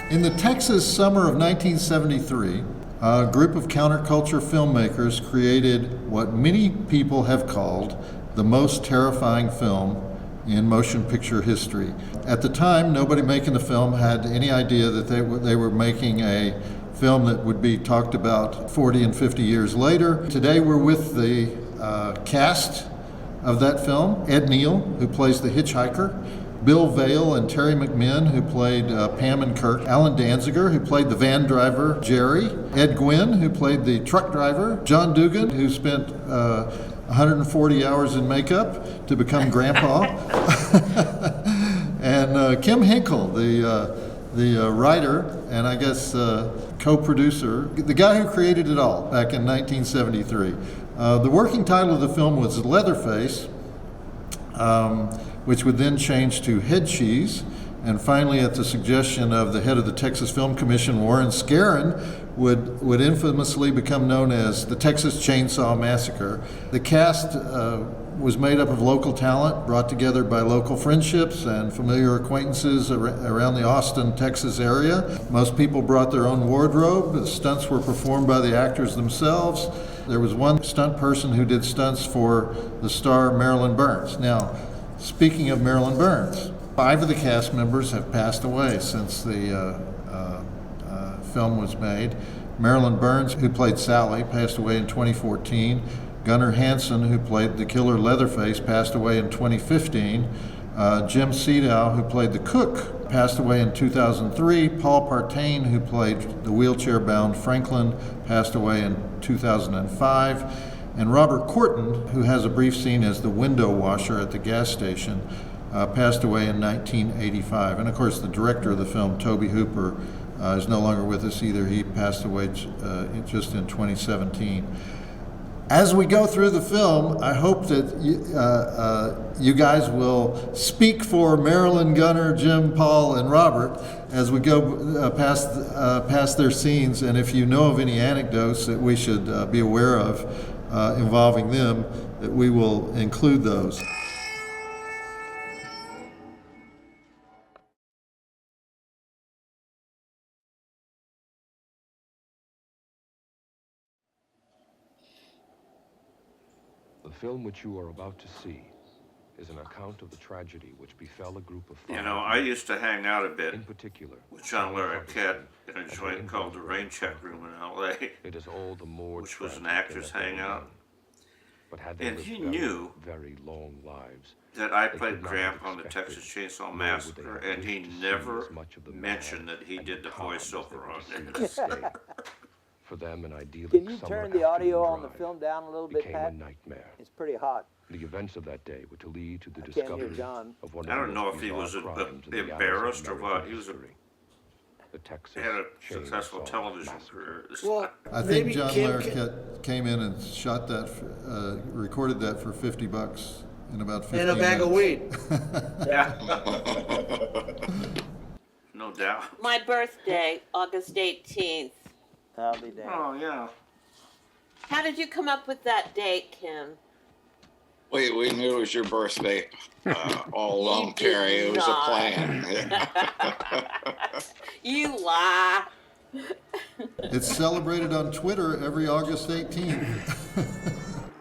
In the Texas summer of 1973, a group of counterculture filmmakers created what many people have called the most terrifying film in motion picture history. At the time, nobody making the film had any idea that they were making a film that would be talked about 40 and 50 years later. Today we're with the cast of that film: Ed Neal, who plays the hitchhiker; Bill Vale and Terry McMinn, who played Pam and Kirk; Alan Danziger, who played the van driver Jerry; Ed Gwynn, who played the truck driver; John Dugan, who spent 140 hours in makeup to become Grandpa; and Kim Hinkle, the writer and I guess co-producer, the guy who created it all back in 1973. The working title of the film was Leatherface, which would then change to Head Cheese, and finally, at the suggestion of the head of the Texas Film Commission, Warren Scarron, would infamously become known as the Texas Chainsaw Massacre. The cast was made up of local talent brought together by local friendships and familiar acquaintances around the Austin, Texas area. Most people brought their own wardrobe. The stunts were performed by the actors themselves. There was one stunt person who did stunts for the star Marilyn Burns. Now, speaking of Marilyn Burns, 5 of the cast members have passed away since the film was made. Marilyn Burns, who played Sally, passed away in 2014. Gunnar Hansen, who played the killer Leatherface, passed away in 2015. Jim Sedow, who played the cook, passed away in 2003. Paul Partain, who played the wheelchair-bound Franklin, passed away in 2005. And Robert Corton, who has a brief scene as the window washer at the gas station, passed away in 1985. And of course, the director of the film, Tobe Hooper, is no longer with us either. He passed away just in 2017. As we go through the film, I hope that you guys will speak for Marilyn, Gunnar, Jim, Paul, and Robert as we go past their scenes. And if you know of any anecdotes that we should be aware of involving them, that we will include those. The film which you are about to see is an account of the tragedy which befell a group of 5. You know, I used to hang out a bit in particular with John Larroquette in a joint called the Rain Check Room in L.A., it is all the more which was an tragic actor's in that they were hangout. young. But had they And lived he very, knew very long lives, that I they played could not Gramp have on the expected, Texas Chainsaw nor would Massacre, they have and he wished to see never as much of the mentioned mad that he and did the calm as they voiceover were on seen it. this day. For them, an idyllic Can you summer turn the audio afternoon on the drive film down a little bit, became a Pat? nightmare. It's pretty hot. The events of that day were to lead to the I can't hear discovery John. of one I of don't the know most if he was bizarre crimes in the annals of embarrassed or what. American He was history. The Texas had a Chainsaw successful television Massacre. career. Well, I think maybe John Kim Larroquette came in and shot that, recorded that for $50 in about 15 and a bag of minutes. weed. Yeah. No doubt. My birthday, August 18th. I'll be damned. Oh, yeah. How did you come up with that date, Kim? We knew it was your birthday all along, You did Terry. It was not. a plan. You lie. It's celebrated on Twitter every August 18th.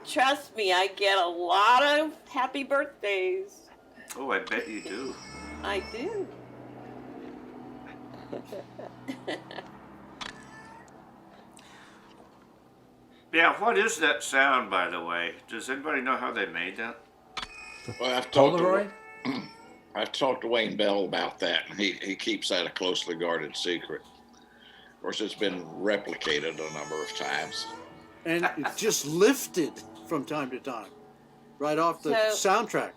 Trust me, I get a lot of happy birthdays. Oh, I bet you do. I do. Yeah, what is that sound, by the way? Does anybody know how they made that? Well, Polaroid? I've talked to Wayne Bell about that, and he keeps that a closely guarded secret. Of course, it's been replicated a number of times. And it's just lifted from time to time, right off the soundtrack.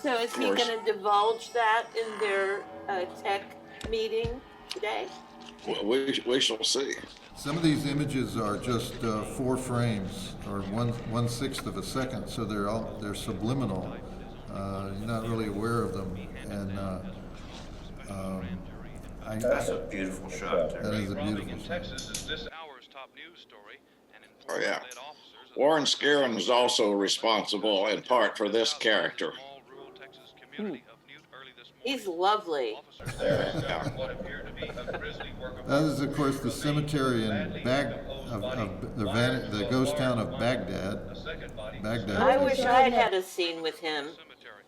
So is he course. going to divulge that in their tech meeting today? Well, we shall see. Some of these images are just 4 frames or 1/6 of a second, so they're subliminal. You're not really aware of them, and That's a beautiful shot, that Terry. is a beautiful shot. Texas is this hour's top news story. And Oh, yeah. led officers of Warren Scarron is also responsible in part for this character. small rural Texas community of Newt early this morning. He's lovely. Officers there found what appeared to be That is, of course, the cemetery in the ghost town of Baghdad. I Texas. wish I had had a scene with him. Cemetery.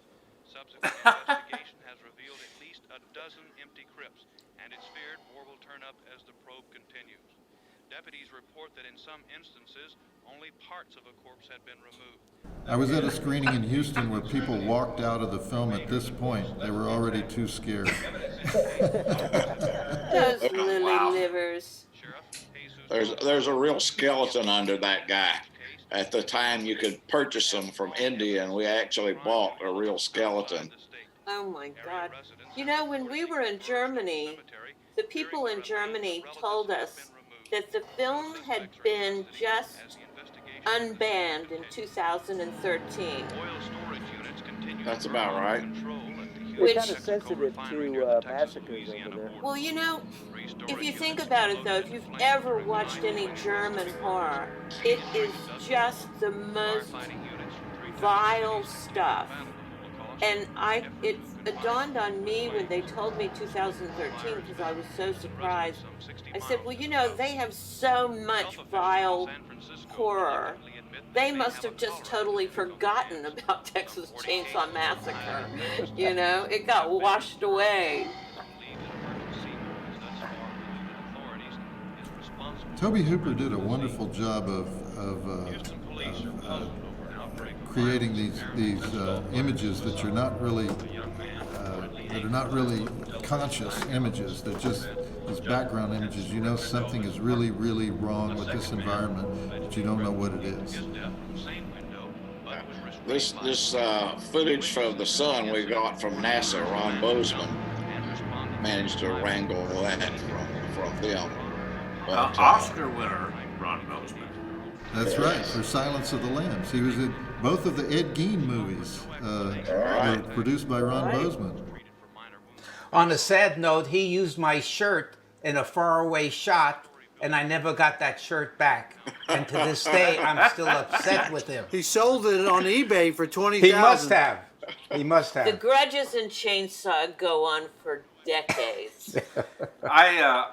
Subsequent investigation has revealed at least a dozen empty crypts, and it's feared more will turn up as the probe continues. Deputies report that in some instances, only parts of a corpse had been removed. I was at a screening in Houston where people walked out of the film at this point. They were already too scared. Those lily livers. There's a real skeleton under that guy. At the time, you could purchase them from India, and we actually bought a real skeleton. Oh my God. You know, when we were in Germany, the people in Germany told us that the film had been just unbanned in 2013. That's about right. They're Which, kind of sensitive to massacres over there. well, you know, if you think about it though, if you've ever watched any German horror, it is just the most vile stuff. And it dawned on me when they told me 2013, because I was so surprised. I said, well, you know, they have so much vile horror. They must have just totally forgotten about Texas Chainsaw Massacre. You know, it got washed away. Toby Hooper did a wonderful job of creating these images that are not really conscious images. They're just these background images. You know something is really, really wrong with this environment, but you don't know what it is. This footage from the sun we got from NASA, Ron Bozeman managed to wrangle that from them. But, Oscar winner, Ron Bozeman. That's right, for Silence of the Lambs. He was in both of the Ed Gein movies, were produced by Ron Bozeman. On a sad note, he used my shirt in a faraway shot, and I never got that shirt back. And to this day, I'm still upset with him. He sold it on eBay for $20,000. He must have. He must The have. grudges in Chainsaw go on for decades. I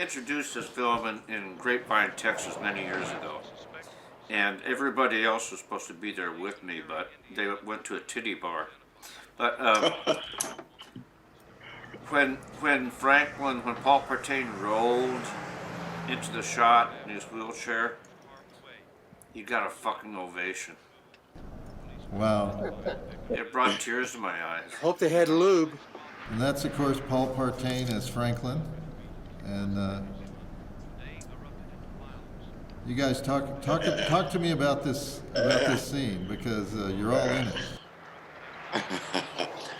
introduced this film in Grapevine, Texas many years ago. And everybody else was supposed to be there with me, but they went to a titty bar. But when Paul Partain rolled into the shot in his wheelchair, he got a fucking ovation. Wow. It brought tears to my eyes. Hope they had lube. And that's, of course, Paul Partain as Franklin. And you guys talk to me about this scene, because you're all in it.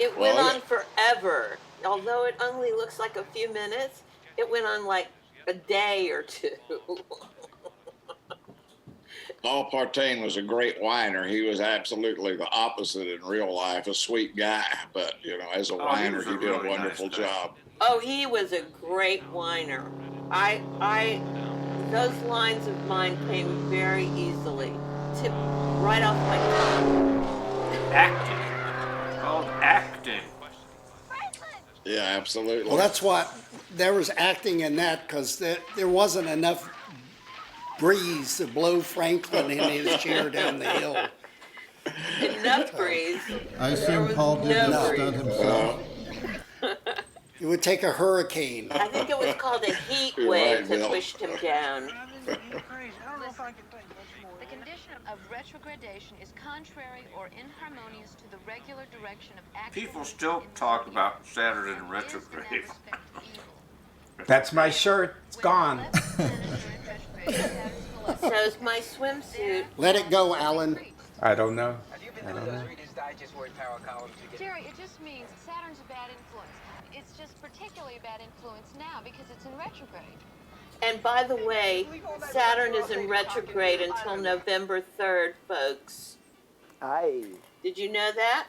It went on forever. Although it only looks like a few minutes, it went on like a day or two. Paul Partain was a great whiner. He was absolutely the opposite in real life, a sweet guy. But, you know, as a whiner, he did a wonderful job. Oh, he was a great whiner. Those lines of mine came very easily, tipped right off my tongue. Acting. It's called acting. Yeah, absolutely. Well, that's what, there was acting in that, because there wasn't enough breeze to blow Franklin in his chair down the hill. Enough breeze. I assume Paul did no this breeze. stunt himself. It would take a hurricane. I think it was called a heat You're wave right, that Bill. pushed him down. The condition of retrogradation is contrary or inharmonious to the regular direction of action. People still talk about Saturn in retrograde. That's my shirt. It's gone. So's my swimsuit. Let it go, Alan. I don't know. Jerry, it just means Saturn's a bad influence. It's just particularly a bad influence now because it's in retrograde. And by the way, Saturn is in retrograde until November 3rd, folks. Aye. Did you know that?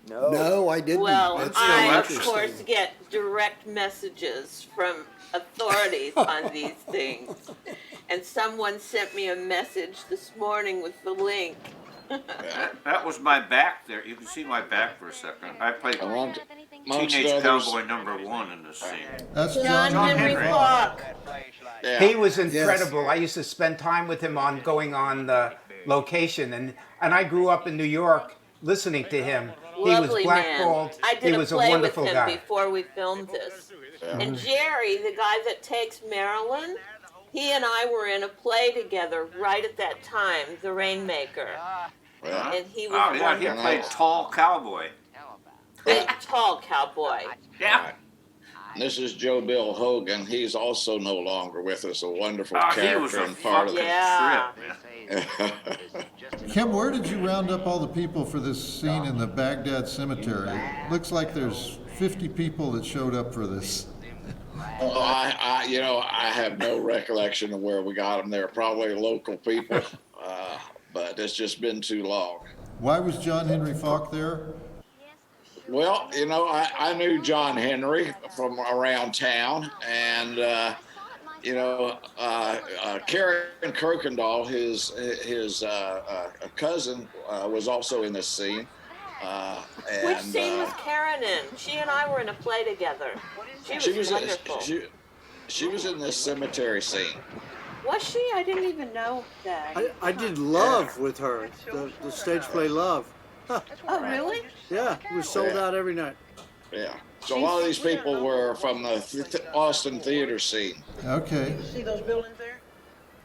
No. No, I didn't. Well, That's I, so of interesting. course, get direct messages from authorities on these things. And someone sent me a message this morning with the link. That was my back there. You can see my back for a second. I played. A long, amongst teenage others. cowboy #1 in this scene. That's John Henry Henry. Falk. Yeah. He was incredible. I used to spend time with him on going on the location, and I grew up in New York listening to him. He was Lovely blackballed. man. I He did was a a play with wonderful him guy. before we filmed this. And Jerry, the guy that takes Marilyn, he and I were in a play together right at that time, The Rainmaker. Yeah. And he was Oh yeah, he wonderful. played tall cowboy. A tall cowboy. Yeah. This is Joe Bill Hogan. He's also no longer with us. A wonderful Oh, he was character a and part of fucking Yeah. trip, man. Kim, where did you round up all the people for this scene in the Baghdad cemetery? Looks like there's 50 people that showed up for this. Well, I have no recollection of where we got them. They're probably local people, but it's just been too long. Why was John Henry Falk there? Well, I knew John Henry from around town, and Karen Kirkendall, his cousin, was also in this scene. Which scene was Karen in? She and I were in a play together. She was wonderful. She was in this cemetery scene. Was she? I didn't even know that. I did Love with her, the stage play Love. Huh. Oh, really? Yeah, it was sold out every night. Yeah. So a lot of these people were from the Austin theater scene. Okay. See those buildings there?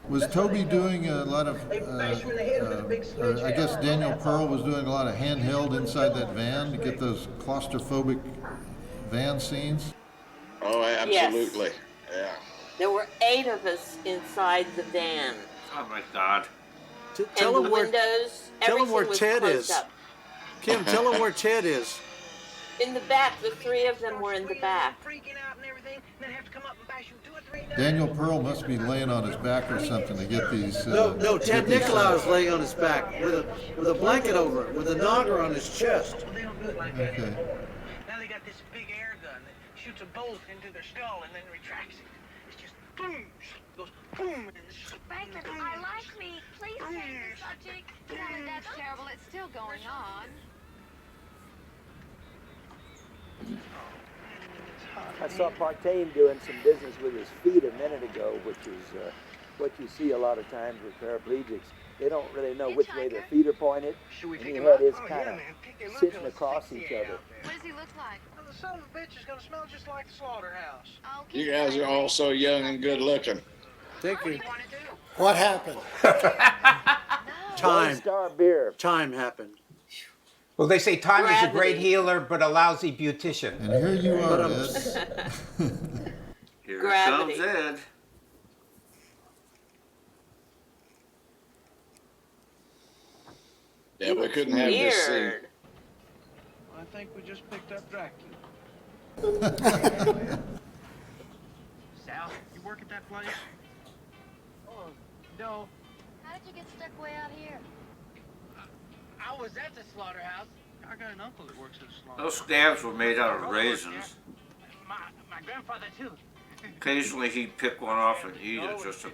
Was Toby doing a lot of, or I guess Daniel Pearl was doing a lot of handheld inside that van to get those claustrophobic van scenes? Oh, absolutely. Yeah. There were 8 of us inside the van. Oh my God. Tell and him the windows, tell him everything where was Ted closed is. up. Kim, tell him where Ted is. In the back, the 3 of them were in the back. Daniel Pearl must be laying on his back or something to get these. No, Ted Nicolau is laying on his back with a blanket over it, with a nogger on his chest. Okay. Now they got this big air gun that shoots a bolt into their skull and then retracts it. It's just boom, goes boom, and it's just Franklin, I like me. Please change the subject. That's terrible. It's still going on. I saw Partain doing some business with his feet a minute ago, which is what you see a lot of times with paraplegics. They don't really know which way their feet are pointed, and he had his kind of sitting across each other. What does he look like? Well, the son of a bitch is gonna smell just like the slaughterhouse. You guys are all so young and good looking. Thank you. What happened? Time. Star beer. Time happened. Well, they say time is a great Gravity. healer, but a lousy beautician. And here you are, Ed. Here Gravity. comes Ed. Yeah, we couldn't have this scene. Weird. I think we just picked up Dracula. Sal, you work at that place? Oh, no. How did you get stuck way out here? I was at the slaughterhouse. I got an uncle that works at the slaughterhouse. Those stabs were made out of raisins. My grandfather, too. Occasionally he'd pick one off and eat it just to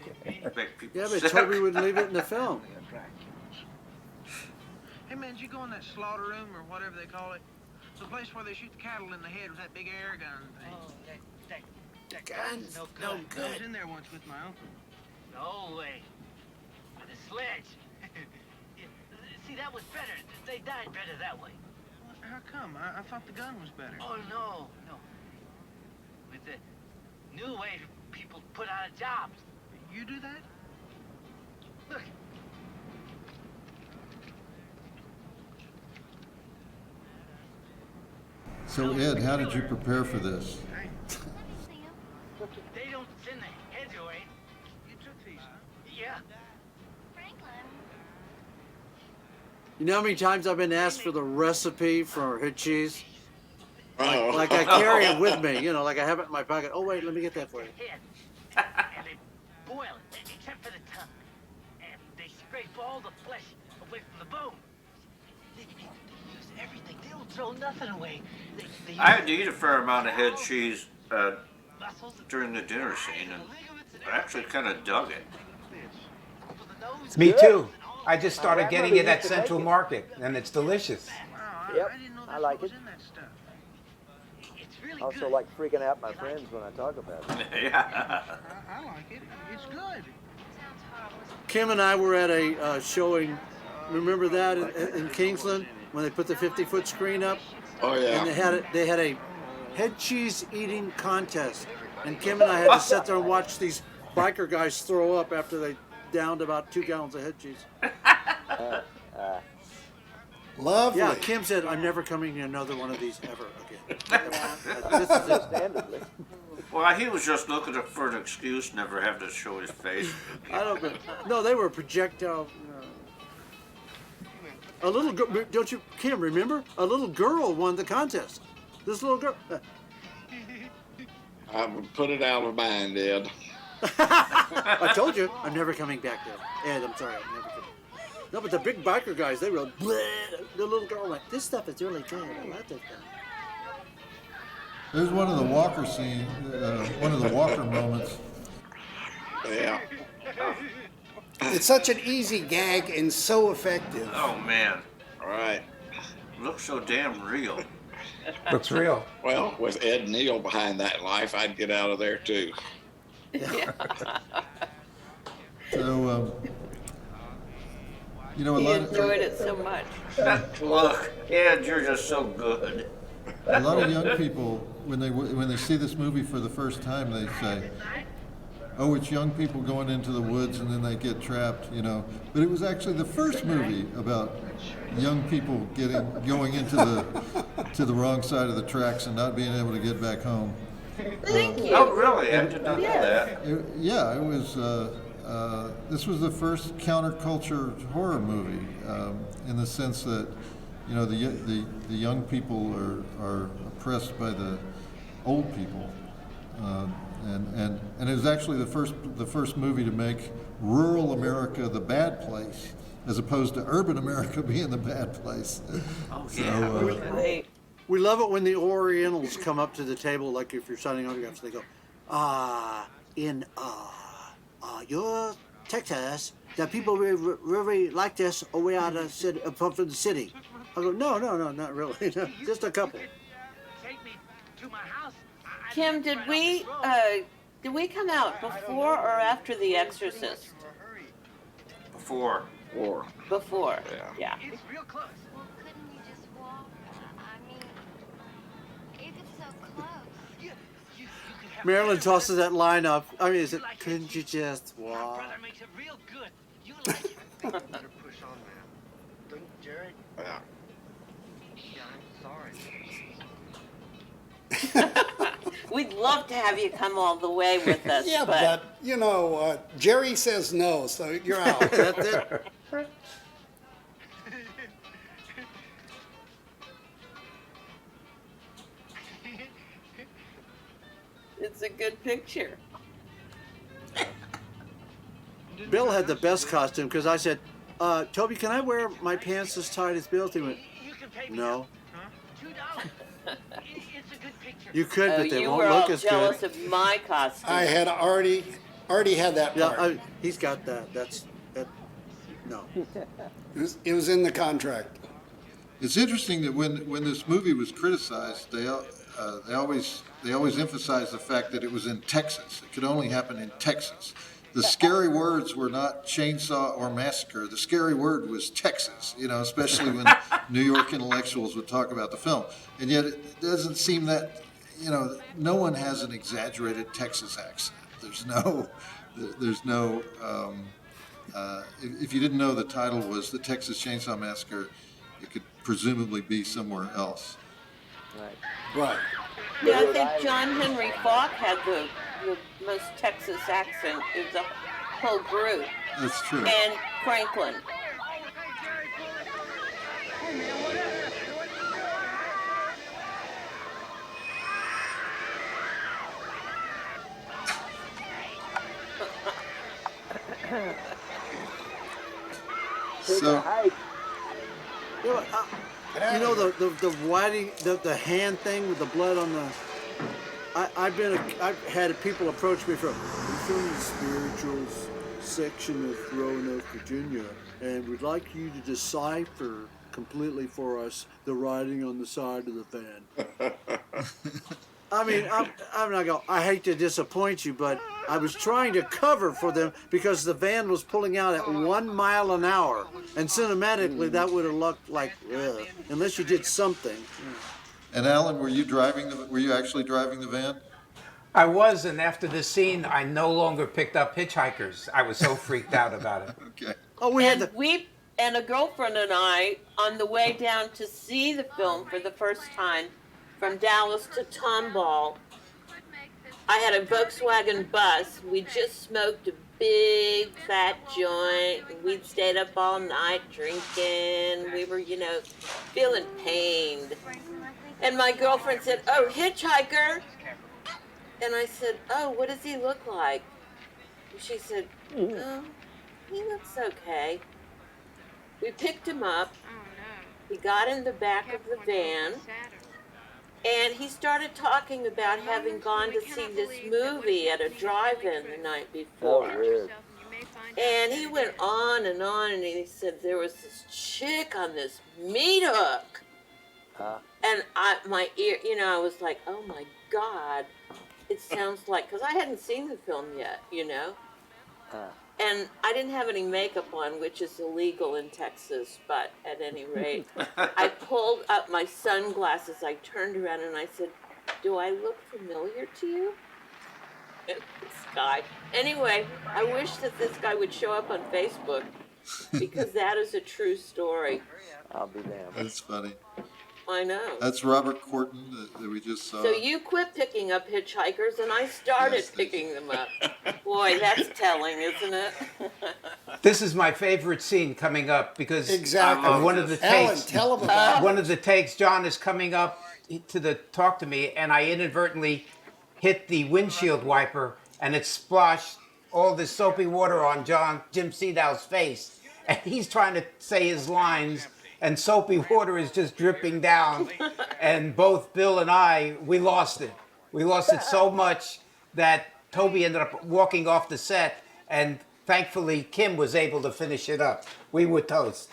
make people Yeah, but sick. Toby wouldn't leave it in the film. Hey, man, did you go in that slaughter room or whatever they call it? The place where they shoot the cattle in the head with that big air gun thing. Oh, that gun's no good. I was in there once with my uncle. No way. With a sledge. See, that was better. They died better that way. Well, how come? I thought the gun was better. Oh, no. With the new way people put out of jobs. You do that? Look. So, Ed, how did you prepare for this? They don't send the heads away. You took these, huh? Yeah. Franklin. You know how many times I've been asked for the recipe for head cheese? Uh-oh. Like I carry it with me, like I have it in my pocket. Oh, wait, let me get that for you. Head. And they boil it, except for the tongue. And they scrape all the flesh away from the bone. They use everything. They don't throw nothing away. They I had to eat a fair amount of head cheese during the dinner scene, and I actually kind of dug it. Me too. I just started getting it at Central Market, and it's delicious. Yep, I like it. Also like freaking out my friends when I talk about it. Yeah. I like it. It's good. Kim and I were at a showing. Remember that in Kingsland when they put the 50-foot screen up? Oh yeah. And they had a head cheese eating contest, and Kim and I had to sit there and watch these biker guys throw up after they downed about 2 gallons of head cheese. Lovely. Yeah, Kim said, "I'm never coming to another one of these ever again." Understandably. Well, he was just looking for an excuse, never having to show his face. I don't know. No, they were projectile. A little girl, don't you, Kim, remember? A little girl won the contest. This little girl. I would put it out of mind, Ed. I told you, I'm never coming back there. Ed, I'm sorry, I'm never coming. No, but the big biker guys, they were bleh. The little girl went, this stuff is really good. I love this stuff. There's one of the Walker scene, one of the Walker moments. Yeah. It's such an easy gag and so effective. Oh man, All right. looks so damn real. Looks real. Well, with Ed Neal behind that life, I'd get out of there too. So, you know, He enjoyed it so much. Look, Ed, you're just so good. a lot of young people, when they see this movie for the first time, they say, "Oh, it's young people going into the woods and then they get trapped," you know. But it was actually the first movie about young people going into the wrong side of the tracks and not being able to get back home. Thank you. Oh, really? I did not know that. It was. This was the first counterculture horror movie, in the sense that, you know, the young people are oppressed by the old people, and it was actually the first movie to make rural America the bad place, as opposed to urban America being the bad place. Oh, So, yeah. Right. We love it when the Orientals come up to the table, like if you're signing autographs, they go, in your Texas, the people really like this away out of from the city. I go, no, not really, no, just a couple. Take me to my house. Kim, did we come out before or after The Exorcist? Before. Or Before. Yeah. Yeah. It's real close. Well, couldn't we just walk? I mean, if it's so close. You could have Marilyn tosses that line up. I mean, is it, couldn't you just My walk? brother makes it real good. You like it. Better push on, man. Don't Jared? yeah. Yeah, I'm sorry. We'd love to have you come all the way with us, Yeah, but you know, Jerry says no, so you're out. That's it. it's a good picture. Bill had the best costume because I said, Toby, can I wear my pants as tight as Bill's? He went, You can pay me no. $2. It's a good picture. You could, but they you won't were look all as jealous good. of my costume. I had already had that part. Yeah, he's got that. No. It was in the contract. it's interesting that when this movie was criticized, they always emphasized the fact that it was in Texas. It could only happen in Texas. The scary words were not chainsaw or massacre. The scary word was Texas, you know, especially when New York intellectuals would talk about the film. And yet it doesn't seem that, you know, no one has an exaggerated Texas accent. There's no, if you didn't know the title was The Texas Chainsaw Massacre, it could presumably be somewhere else. Right. Yeah, I think John Henry Falk had the most Texas accent of the whole group. That's true. And Franklin. So, You know the whiting, the hand thing with the blood on the. I've had people approach me from the spirituals section of Roanoke, Virginia, and we'd like you to decipher completely for us the writing on the side of the van. I mean, I'm not going. I hate to disappoint you, but I was trying to cover for them because the van was pulling out at 1 mile an hour, and cinematically that would have looked like, ugh, unless you did something. And Alan, were you driving were you actually driving the van? I was, and after the scene, I no longer picked up hitchhikers. I was so freaked out about it. Okay. Oh, we had the. And a girlfriend and I, on the way down to see the film for the first time, from Dallas to Tomball, I had a Volkswagen bus. We just smoked a big fat joint. We'd stayed up all night drinking. We were, feeling pained. And my girlfriend said, "Oh, hitchhiker." And I said, "Oh, what does he look like?" And she said, "Oh, he looks okay." We picked him up. He got in the back of the van. And he started talking about having gone to see this movie at a drive-in the night before. Oh, weird. And he went on, and he said there was this chick on this meat hook. And my ear, I was like, oh my God, it sounds like, because I hadn't seen the film yet, And I didn't have any makeup on, which is illegal in Texas, but at any rate, I pulled up my sunglasses, I turned around and I said, "Do I look familiar to you?" And this guy. Anyway, I wish that this guy would show up on Facebook, because that is a true story. I'll be damned. That's funny. I know. That's Robert Corton that we just saw. So you quit picking up hitchhikers, and I started picking them up. Boy, that's telling, isn't it? This is my favorite scene coming up because Exactly. one of the Alan, takes. tell him about it. One of the takes, John is coming up to talk to me, and I inadvertently hit the windshield wiper, and it splashed all this soapy water on Jim Sedow's face, and he's trying to say his lines. And soapy water is just dripping down. And both Bill and I, we lost it. We lost it so much that Toby ended up walking off the set. And thankfully, Kim was able to finish it up. We were toast.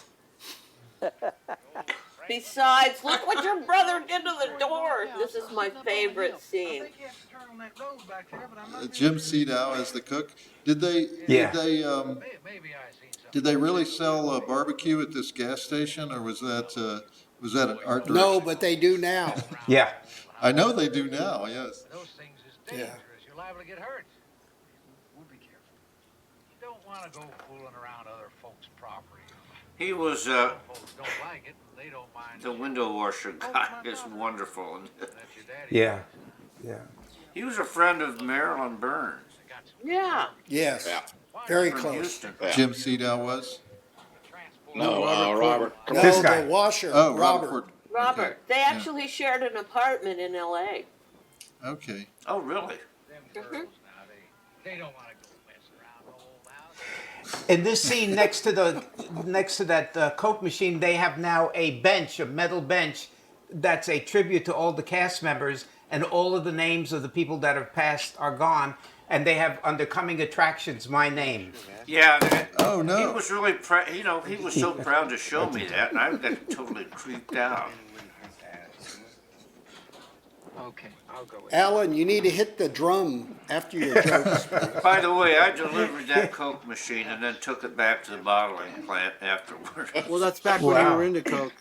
Besides, look what your brother did to the door. This is my favorite scene. Jim Sedow as the cook. Did they really sell barbecue at this gas station, or was that an art direction? No, but they do now. Yeah. I know they do now, yes. Those things is dangerous. You're liable to get hurt. We'll be careful. You don't want to go fooling around other folks' property. He was Folks don't like it, and they don't mind. the window washer guy. Is wonderful. Yeah. Yeah. He was a friend of Marilyn Burns. Yeah. Yes. Yeah. Very From close. Houston. Yeah. Jim Sedow was? No, Robert. No, This guy. the washer. Oh, Robert. Corton. Robert, they actually shared an apartment in L.A. Okay. Oh, really? Mhm. They don't want to go mess around the whole house. In this scene, next to that Coke machine, they have now a metal bench, that's a tribute to all the cast members, and all of the names of the people that have passed are gone, and they have under coming attractions my name. Yeah. Oh, no. He was really he was so proud to show me that, and I got totally creeped out. Okay, I'll go with Alan, you need to hit the drum after your jokes. By the way, I delivered that Coke machine and then took it back to the bottling plant afterward. Well, that's back when you were into Coke.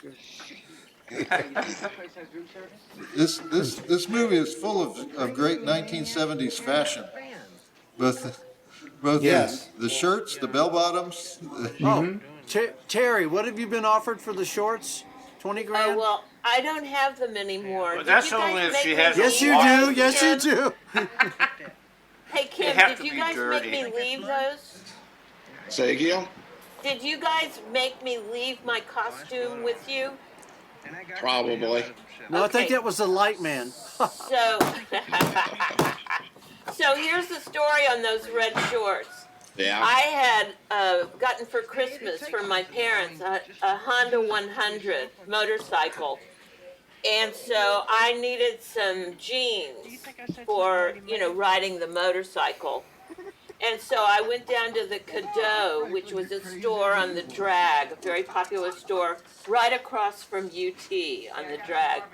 This movie is full of great 1970s fashion. Both Yes. the shirts, the bell bottoms. Oh, Terry, what have you been offered for the shorts? 20 grand? Oh, well, I don't have them anymore. But Did that's you guys only if make she me has a Yes, you leave do. those, Yes, you Kim? do. Hey, Kim, have did to you be guys dirty. make me leave those? Say again? Did you guys make me leave my costume with you? Probably. No, I think Okay. that was the light man. So, so here's the story on those red shorts. Yeah. I had gotten for Christmas from my parents a Honda 100 motorcycle. And so I needed some jeans for, riding the motorcycle. And so I went down to the Cadeau, which was a store on the Drag, a very popular store, right across from UT on the Drag.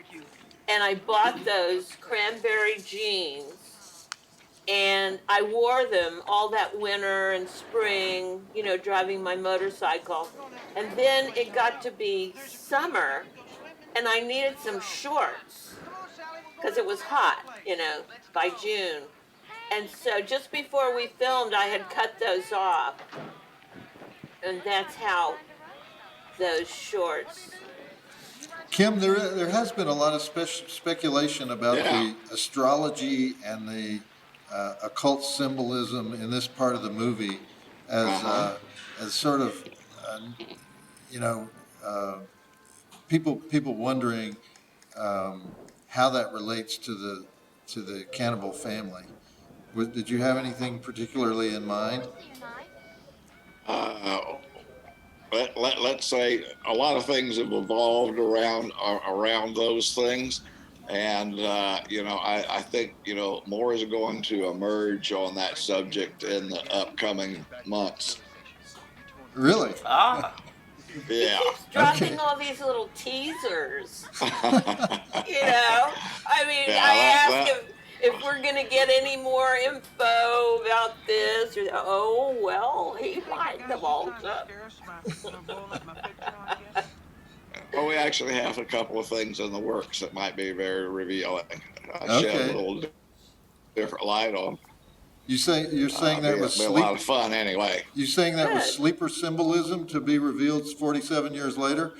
and I bought those cranberry jeans, and I wore them all that winter and spring, you know, driving my motorcycle. And then it got to be summer, and I needed some shorts because it was hot, you know, by June. And so just before we filmed, I had cut those off. And that's how those shorts. Kim, there has been a lot of speculation about Yeah. the astrology and the occult symbolism in this part of the movie as sort of, you know, people wondering how that relates to the cannibal family. Did you have anything particularly in mind? Let's say a lot of things have evolved around those things, and you know, I think, you know, more is going to emerge on that subject in the upcoming months. Really? Ah. He Yeah. keeps dropping all these little teasers. You know? I mean, Yeah, I asked if we're going to get any more info about this. Or, oh, well, he might have also. Well, we actually have a couple of things in the works that might be very revealing. I'll shed a Okay. little different light on. You're saying that was be a lot of fun anyway. You saying that was sleeper symbolism to be revealed 47 years later?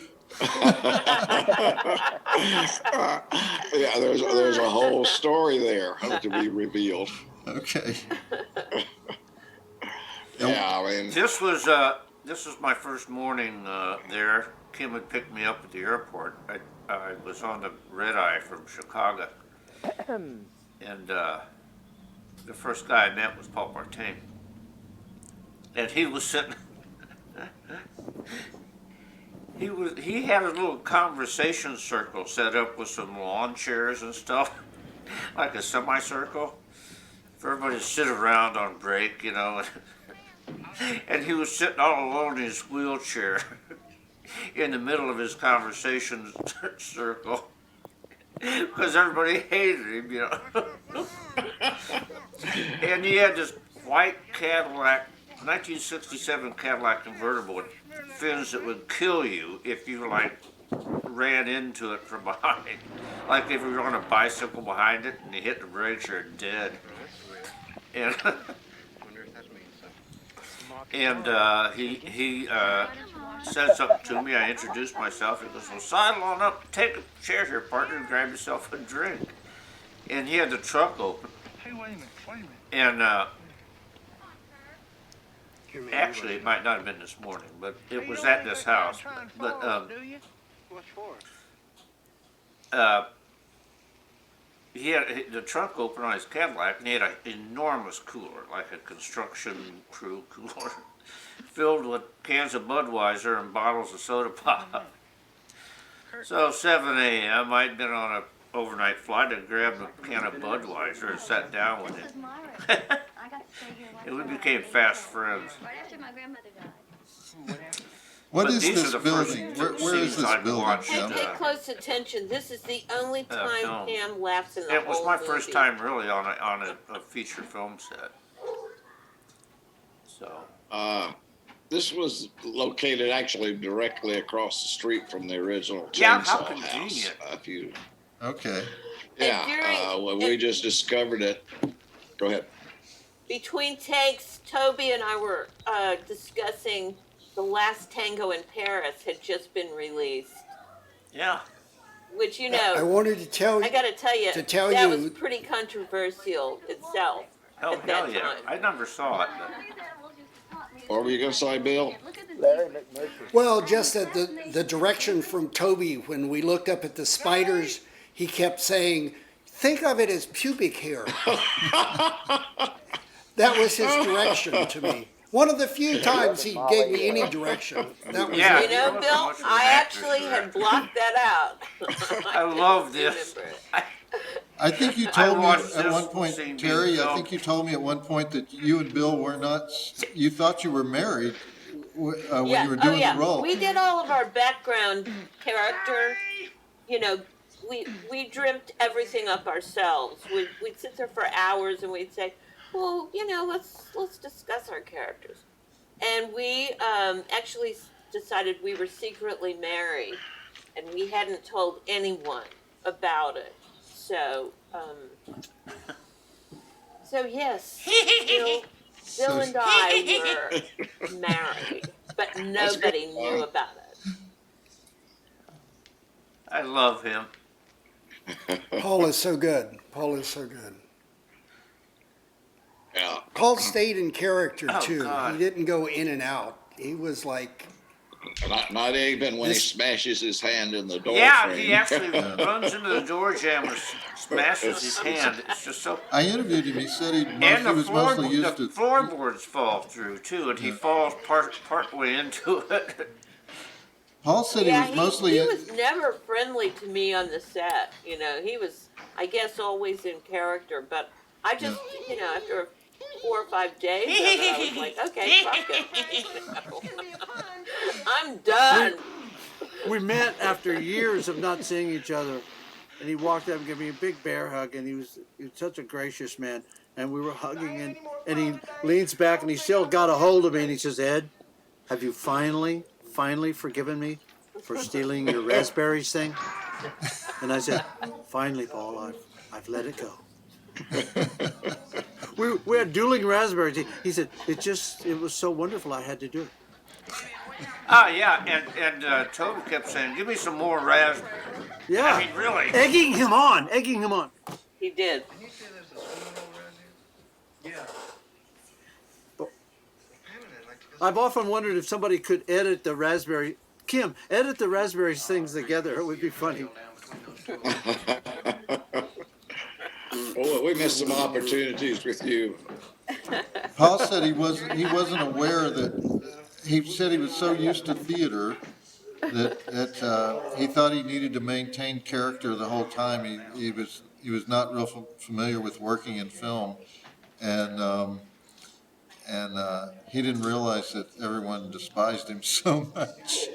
Yeah, there's a whole story there to be revealed. Okay. Yeah, I mean, this was my first morning there. Kim had picked me up at the airport. I was on the red eye from Chicago, and the first guy I met was Paul Martin, and he was sitting. He had a little conversation circle set up with some lawn chairs and stuff, like a semicircle for everybody to sit around on break, you know. And he was sitting all alone in his wheelchair in the middle of his conversation circle because everybody hated him, you know. And he had this white Cadillac, 1967 Cadillac convertible with fins that would kill you if you like ran into it from behind. Like if you were on a bicycle behind it and you hit the brakes, you're dead. And he said something to me. I introduced myself. He goes, "Well, sidle on up, take a chair here, partner, and grab yourself a drink." And he had the truck open. Hey, wait a minute. And actually, it might not have been this morning, but it was at this house. But What for? he had the trunk open on his Cadillac, and he had an enormous cooler, like a construction crew cooler, filled with cans of Budweiser and bottles of soda pop. So 7 a.m., I'd been on an overnight flight and grabbed a can of Budweiser and sat down with him. And we became fast friends. What But is these this are the first building? Where is scenes this I'd building, watched, Hey, Kim? pay close attention. This is the only time film. Pam laughs in the It was whole my first movie. time really on a feature film set. So. This was located actually directly across the street from the original Yeah, Chainsaw how House. convenient. If you, Okay. yeah, well, we just discovered it. Go ahead. Between takes, Toby and I were discussing The Last Tango in Paris had just been released. Yeah. Which, you know, I wanted to tell you. I got to tell you, tell that you- was pretty controversial itself Oh, at that hell yeah. time. I never saw it. What were you going to say, Bill? Larry McMurtry. Well, just that the direction from Toby, when we looked up at the spiders, he kept saying, think of it as pubic hair. That was his direction to me. One of the few times he gave me any direction. That was Yeah. You it. know, Wasn't Bill, much of an I actress actually there. had blocked that out. I love this. remember it. I think you told me watched at this one point, scene being Terry, I filmed. think you told me at one point that you and Bill were not, you thought you were married when you were doing the role. We did all of our background character, you know, we dreamt everything up ourselves. We'd sit there for hours and we'd say, well, let's discuss our characters. And we actually decided we were secretly married, and we hadn't told anyone about it. So yes, Bill and I were married, but nobody knew about it. I love him. Paul is so good. Paul is so good. Yeah. Paul stayed in character Oh, too. God. He didn't go in and out. He was like, Not even when he This- smashes his hand in the door Yeah, frame. he actually runs into the door jamb and smashes his hand. It's just so. I interviewed him. He said he And was mostly used the to. floorboards fall through too, and he falls part way into it. Paul said Yeah, he was mostly. he was never friendly to me on the set. He was, I guess, always in character. But I just, after 4 or 5 days of it, I was like, okay, fuck it. I'm done. We met after years of not seeing each other, and he walked up and gave me a big bear hug, and he was such a gracious man, and we were hugging, and he leans back, and he still got a hold of me, and he says, Ed, have you finally forgiven me for stealing your raspberries thing? And I said, finally, Paul, I've let it go. We had dueling raspberries. He said, it was so wonderful I had to do it. Yeah, and Toby kept saying, give me some more raspberry. Yeah. I mean, really. Egging him on. He did. I've often wondered if somebody could edit the raspberry things together. It would be funny. Well, we missed some opportunities with you. Paul said he wasn't aware that. He said he was so used to theater that he thought he needed to maintain character the whole time. He was not real familiar with working in film, and he didn't realize that everyone despised him so much.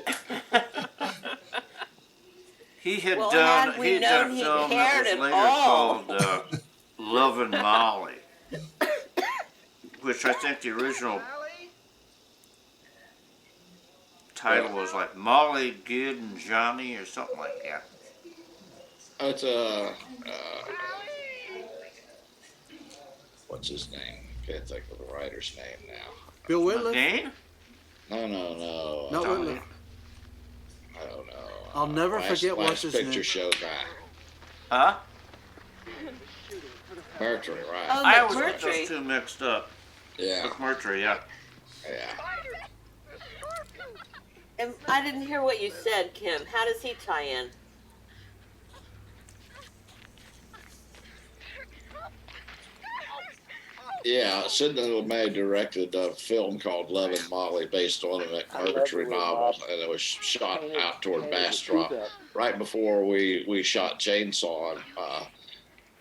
He had Well, done had we a known he film cared that at was later all. called Love and Molly, which I think the original title was like Molly, Gid, and Johnny or something like that. It's what's his name? Can't think of the writer's name now. Bill Whitlock? Dane? No. Not Whitlock. I don't know. I'll never forget what's his picture name. show guy. Huh? Mercury, right? Oh, I always get McMurtry. those two mixed up. Yeah. McMurtry, yeah. Yeah. And I didn't hear what you said, Kim. How does he tie in? Yeah, Sidney LeMay directed a film called Love and Molly based on a McMurtry novel, and it was shot out toward Bastrop right before we shot Chainsaw.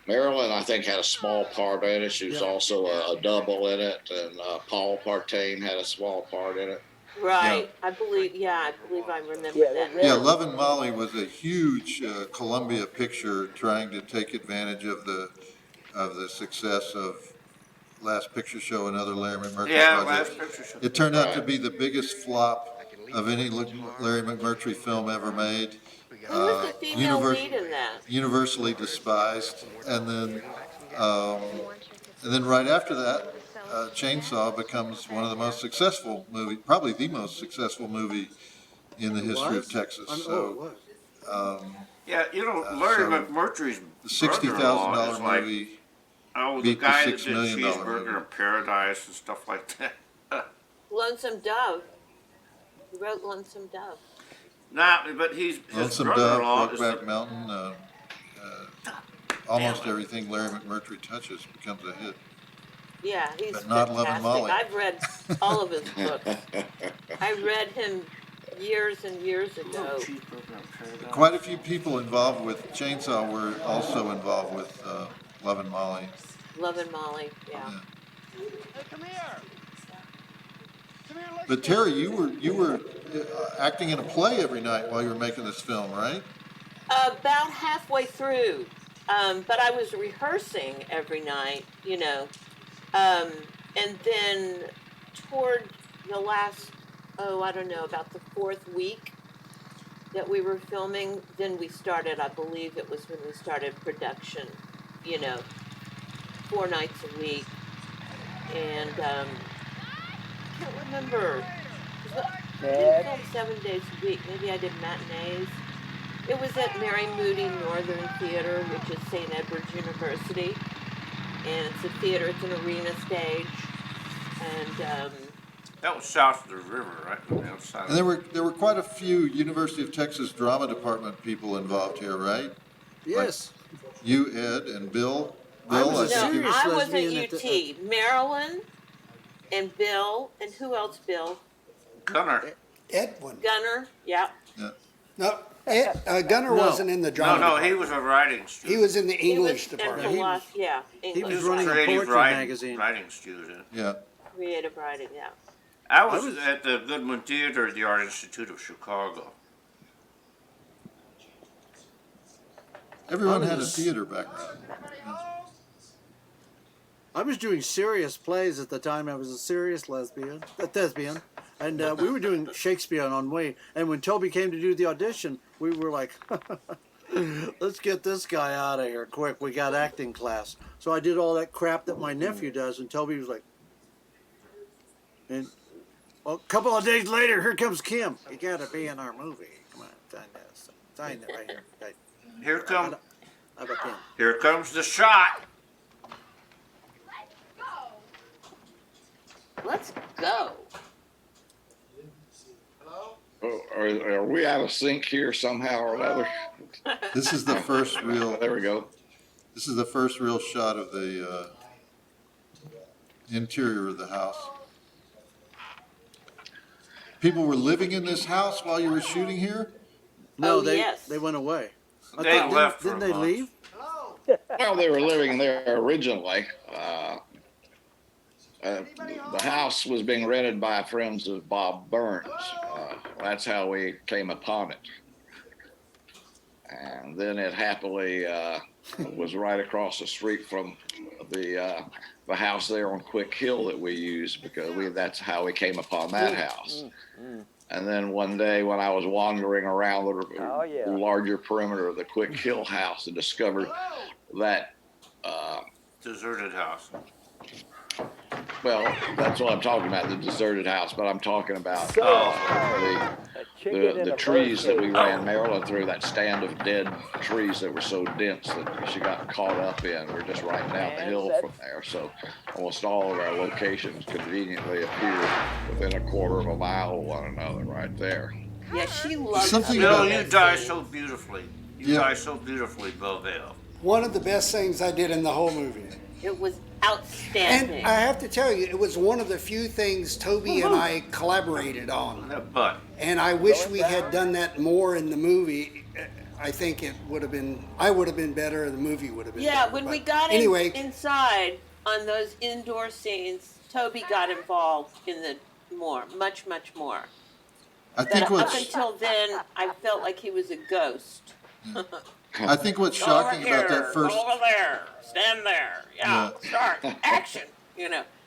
Marilyn, I think, had a small part in it. She was also a double in it, and Paul Partain had a small part in it. Right. I believe I remember that. Yeah, Love and Molly was a huge Columbia picture trying to take advantage of the success of Last Picture Show and other Larry McMurtry projects. Last Picture Show. It turned out to be the biggest flop of any Larry McMurtry film ever made. Who was the female lead in that? Universally despised, and then right after that, Chainsaw becomes one of the most successful movie, probably the most successful movie in the history of Texas. So, Yeah, Larry McMurtry's the $60,000 is like, movie the beat the guy that $6 did million Cheeseburger movie. in Paradise and stuff like that. Lonesome Dove. He wrote Lonesome Dove. Nah, but his Lonesome brother-in-law Dove, is Brokeback Mountain, almost everything Larry McMurtry touches becomes a hit. Yeah, he's But not Love and fantastic. Molly. I've read all of his books. I read him years and years ago. Quite a few people involved with Chainsaw were also involved with Love and Molly. Love and Molly, yeah. Hey, come here. Come here, let's But Terry, you were acting in a play every night while you were making this film, right? About halfway through, but I was rehearsing every night, and then toward the last, I don't know, about the fourth week that we were filming, then we started, I believe it was when we started production, 4 nights a week. And I can't remember. I didn't film 7 days a week. Maybe I did matinees. It was at Mary Moody Northern Theater, which is St. Edward's University. And it's a theater, it's an arena stage. And that was south of the river, right? On the outside. And there were quite a few University of Texas Drama Department people involved here, right? Yes. Like you, Ed, and Bill. I was at UT. Marilyn and Bill, and who else, Bill? Gunner. Edwin. Gunner, yeah. No, Gunner wasn't in the drama. No, he was a writing student. He was in the English department. English. He was running a poetry magazine. Writing student. Yeah. Creative writing, yeah. I was at the Goodman Theater at the Art Institute of Chicago. Everyone had a theater background. I was doing serious plays at the time. I was a serious thespian. And we were doing Shakespeare on Wayne. And when Toby came to do the audition, we were like, let's get this guy out of here quick. We got acting class. So I did all that crap that my nephew does. And Toby was like, and a couple of days later, here comes Kim. You got to be in our movie. Come on, sign that right here. Here comes the shot. Let's go. Oh, are we out of sync here somehow or another? This is the first real. There we go. This is the first real shot of the interior of the house. People were living in this house while you were shooting here? No, they went away. They left. Didn't they leave? Well, they were living there originally. The house was being rented by friends of Bob Burns. That's how we came upon it. And then it happily was right across the street from the house there on Quick Hill that we used because that's how we came upon that house. And then one day when I was wandering around the larger perimeter of the Quick Hill house and discovered that deserted house. Well, that's what I'm talking about, the deserted house, but I'm talking about the trees that we ran Marilyn through, that stand of dead trees that were so dense that she got caught up in. We're just right down the hill from there. So almost all of our locations conveniently appear within a quarter of a mile of one another right there. Yeah, she loves something. Bill, you die so beautifully. You die so beautifully, Bill Vale. One of the best things I did in the whole movie. It was outstanding. And I have to tell you, it was one of the few things Toby and I collaborated on. And I wish we had done that more in the movie. I think I would have been better, the movie would have been better. Yeah, when we got inside on those indoor scenes, Toby got involved in the much more. Up until then, I felt like he was a ghost. I think what's shocking about that first... Go over there, stand there, start, action,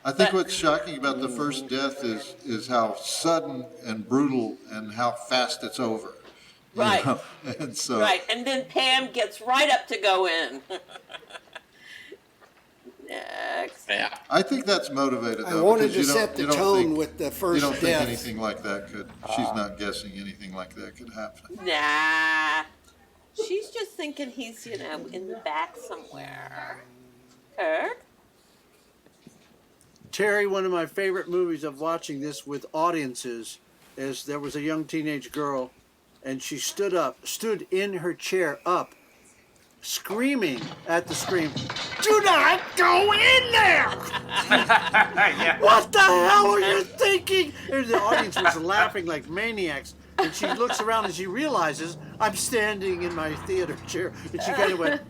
I think what's shocking about the first death is how sudden and brutal and how fast it's over. Right. And so, right, and then Pam gets right up to go in. Next. Yeah. I think that's motivated, though. I wanted to set the tone with the first death. You don't think anything like that she's not guessing anything like that could happen. Nah. She's just thinking he's, in the back somewhere. Kirk? Terry, one of my favorite movies of watching this with audiences is there was a young teenage girl and she stood in her chair up, screaming at the screen, "Do not go in there!" What the hell are you thinking? And the audience was laughing like maniacs. And she looks around and she realizes I'm standing in my theater chair. And she kind of went,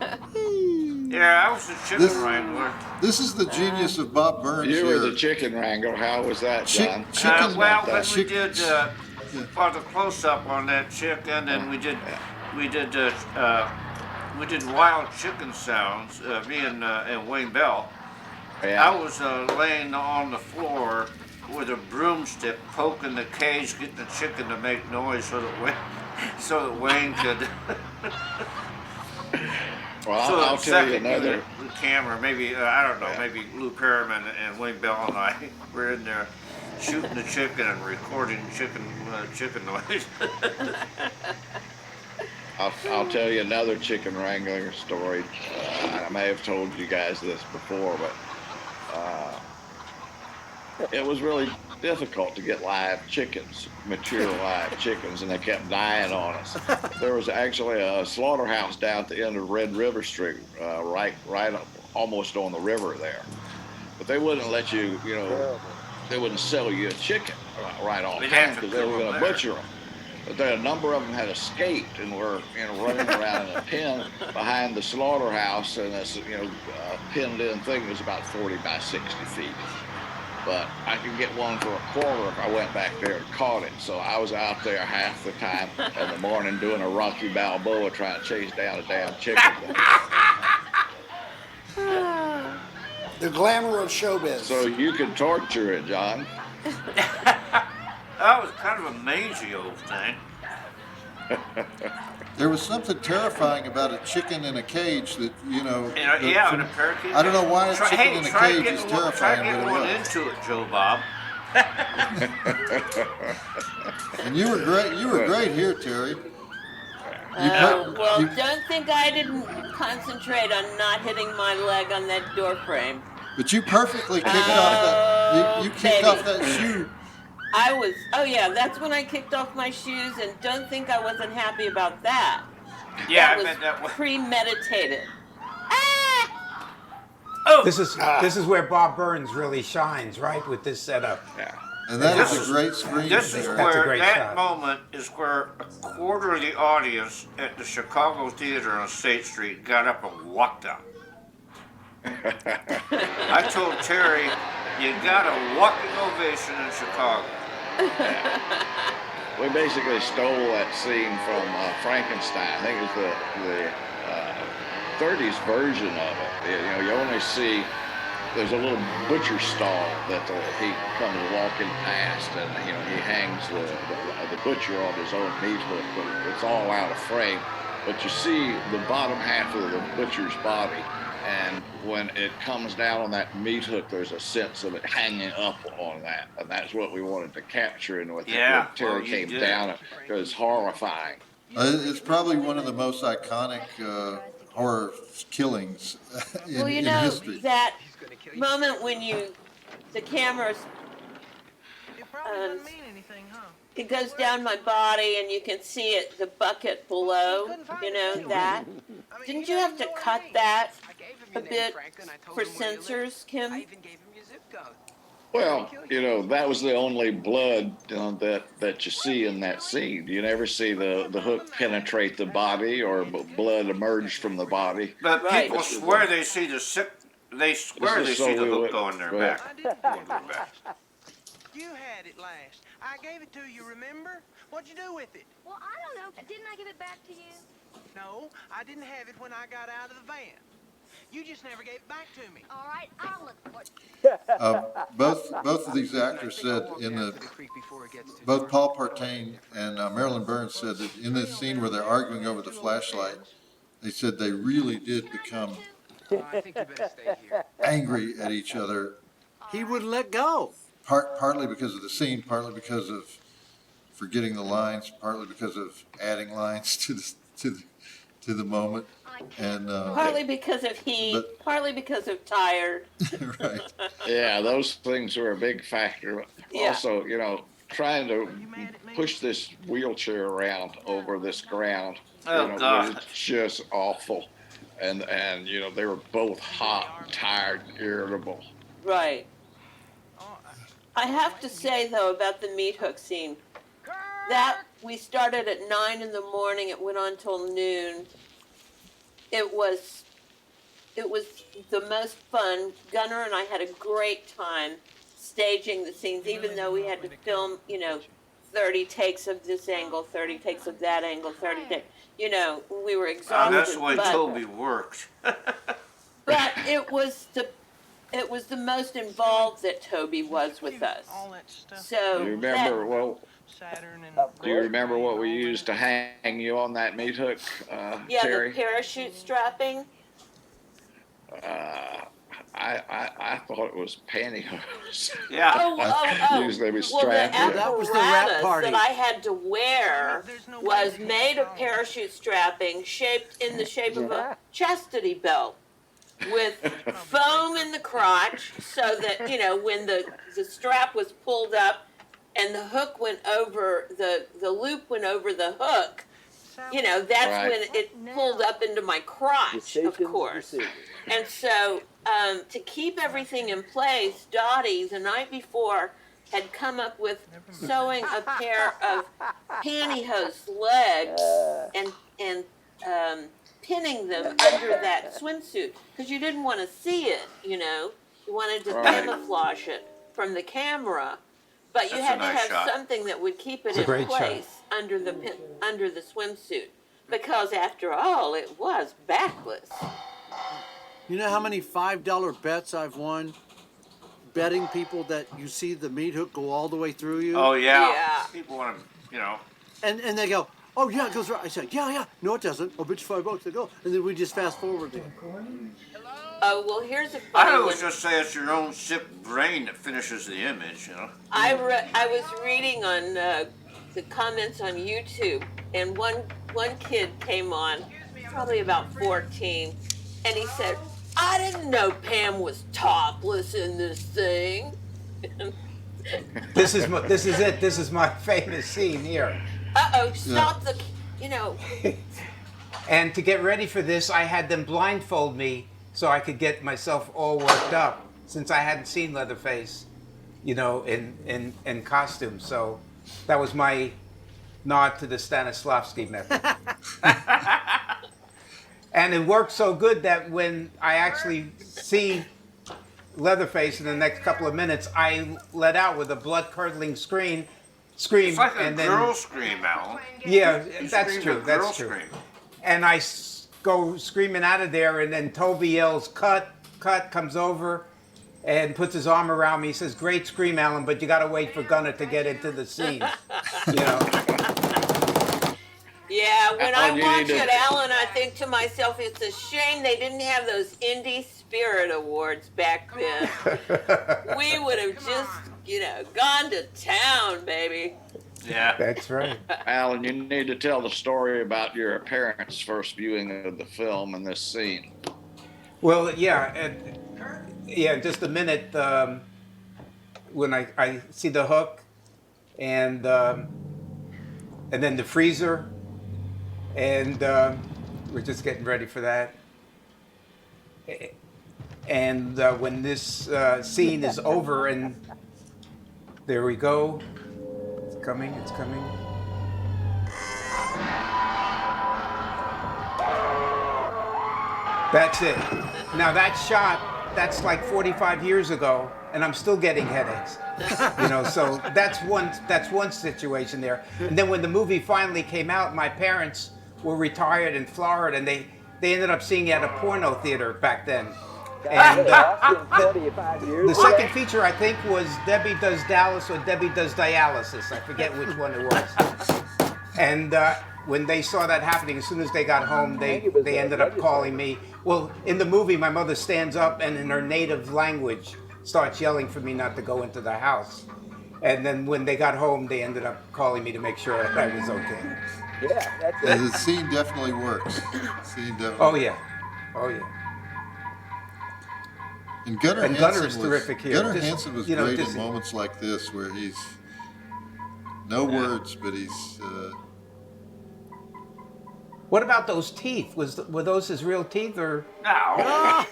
Yeah, I was the chicken wrangler. This is the genius of Bob Burns. You were the chicken wrangler. How was that, John? When we did for the close-up on that chicken, and we did we did wild chicken sounds. Me and Wayne Bell. Yeah. I was laying on the floor with a broomstick, poking the cage, getting the chicken to make noise so that Wayne could. Well, So I'll tell you another. The camera, maybe I don't know, maybe Lou Perriman and Wayne Bell and I were in there shooting the chicken and recording chicken noise. I'll tell you another chicken wrangler story. I may have told you guys this before, but it was really difficult to get live chickens, mature live chickens, and they kept dying on us. There was actually a slaughterhouse down at the end of Red River Street, right up, almost on the river there. But they wouldn't let you, they wouldn't sell you a chicken right off hand because they were going to butcher them. But a number of them had escaped and were, running around in a pen behind the slaughterhouse, and this, pinned-in thing was about 40 by 60 feet. But I could get one for a quarter if I went back there and caught it. So I was out there half the time in the morning doing a Rocky Balboa trying to chase down a damn chicken. The glamour of showbiz. So you could torture it, John. That was kind of a mangy old thing. There was something terrifying about a chicken in a cage that, in a parakeet. I don't know why a chicken in a cage is terrifying, Try getting but one it was. into it, Joe Bob. And you were great here, Terry. Don't think I didn't concentrate on not hitting my leg on that door frame. But you perfectly kicked off that. You kicked off that shoe. That's when I kicked off my shoes, and don't think I wasn't happy about that. Yeah, that was premeditated. This is where Bob Burns really shines, right? With this setup. Yeah. And that is a great screen. This is there. where that moment is where a quarter of the audience at the Chicago Theater on State Street got up and walked out. I told Terry, you got a walking ovation in Chicago. We basically stole that scene from Frankenstein. I think it was the 30s version of it. You only see there's a little butcher stall that he comes walking past, and he hangs the butcher on his own meat hook, but it's all out of frame. But you see the bottom half of the butcher's body. And when it comes down on that meat hook, there's a sense of it hanging up on that. And that's what we wanted to capture. And when Terry came down, it was horrifying. It's probably one of the most iconic horror killings in history. That moment when the camera's, it goes down my body and you can see it, the bucket below, that. Didn't you have to cut that a bit for censors, Kim? Well, that was the only blood that you see in that scene. You never see the hook penetrate the body or blood emerge from the body. But people swear they see the hook going there back. You had it last. I gave it to you, remember? What'd you do with it? Well, I don't know. Didn't I give it back to you? No, I didn't have it when I got out of the van. You just never gave it back to me. All right, I'll look for it. Both of these actors said both Paul Partain and Marilyn Burns said that in this scene where they're arguing over the flashlight, they said they really did become angry at each other. He wouldn't let go. Partly because of the scene, partly because of forgetting the lines, partly because of adding lines to the moment, and partly because of heat, partly because of tired. Right. Yeah, those things were a big factor. Yeah. Also, trying to push this wheelchair around over this ground, God, was just awful. And they were both hot, tired, irritable. Right. I have to say, though, about the meat hook scene, that we started at 9 in the morning, it went on till noon. It was the most fun. Gunnar and I had a great time staging the scenes, even though we had to film, 30 takes of this angle, 30 takes of that angle, 30 takes. You know, we were exhausted. That's the way Toby worked. But it was the most involved that Toby was with us. So Do you remember that, do you remember what we used to hang you on that meat hook, yeah, Terry? the parachute strapping. I thought it was pantyhose. Yeah. Usually we Well, the strapped it. That was the rap apparatus party. that I had to wear was made of parachute strapping, shaped in the shape of a chastity belt, with foam in the crotch, so that, you know, when the strap was pulled up and the hook went over, the loop went over the hook, you know, that's Right. when it pulled up into my crotch, of course. And so, to keep everything in place, Dottie, the night before, had come up with sewing a pair of pantyhose legs and pinning them under that swimsuit, because you didn't want to see it, you know. You wanted to Right. camouflage it from the camera, but you That's had a nice to have shot. something that would keep it It's a in great shot. place under the swimsuit, because after all, it was backless. You know how many $5 bets I've won? Betting people that you see the meat hook go all the way through you. Oh, yeah. Yeah. People want to, you know. And they go, oh yeah, it goes right. I said, yeah. No, it doesn't. Oh, bitch, $5. They go. And then we just fast forward there. Oh, well, here's a I funny always one. just say it's your own sick brain that finishes the image, you know. I was reading on the comments on YouTube, and one kid came on, probably about 14, and he said, "I didn't know Pam was topless in this thing." This is it. This is my famous scene here. Stop the, you know. And to get ready for this, I had them blindfold me so I could get myself all worked up, since I hadn't seen Leatherface, you know, in costume. So that was my nod to the Stanislavski method. And it worked so good that when I actually see Leatherface in the next couple of minutes, I let out with a blood-curdling scream. It's like a and girl then, scream, Alan. Yeah, You that's screamed true. a That's girl true. scream. And I go screaming out of there, and then Toby yells, "Cut!" Comes over and puts his arm around me. He says, "Great scream, Alan, but you got to wait for Gunnar to get into the scene." You know. Yeah, when I Alan, you watch need to- it, Alan, I think to myself, it's a shame they didn't have those Indie Spirit Awards back then. We would have just, you know, gone to town, baby. Yeah. That's right. Alan, you need to tell the story about your parents' first viewing of the film and this scene. Well, yeah, just a minute. When I see the hook, and then the freezer, and we're just getting ready for that. And when this scene is over, and there we go, it's coming. That's it. Now that shot, that's like 45 years ago, and I'm still getting headaches. You know, so that's one situation there. And then when the movie finally came out, my parents were retired in Florida, and they ended up seeing it at a porno theater back then. And the second feature, I think, was Debbie Does Dallas or Debbie Does Dialysis. I forget which one it was. And when they saw that happening, as soon as they got home, they ended up calling me. Well, in the movie, my mother stands up and in her native language starts yelling for me not to go into the house. And then when they got home, they ended up calling me to make sure that I was okay. Yeah, that's Yeah, it. the scene definitely works. Oh, yeah. Oh, yeah. And Gunnar And Hansen Gunnar's was, terrific here. Gunnar Just, Hansen was you know, great just- in moments like this where he's no words, but he's. What about those teeth? Were those his real teeth, or? No.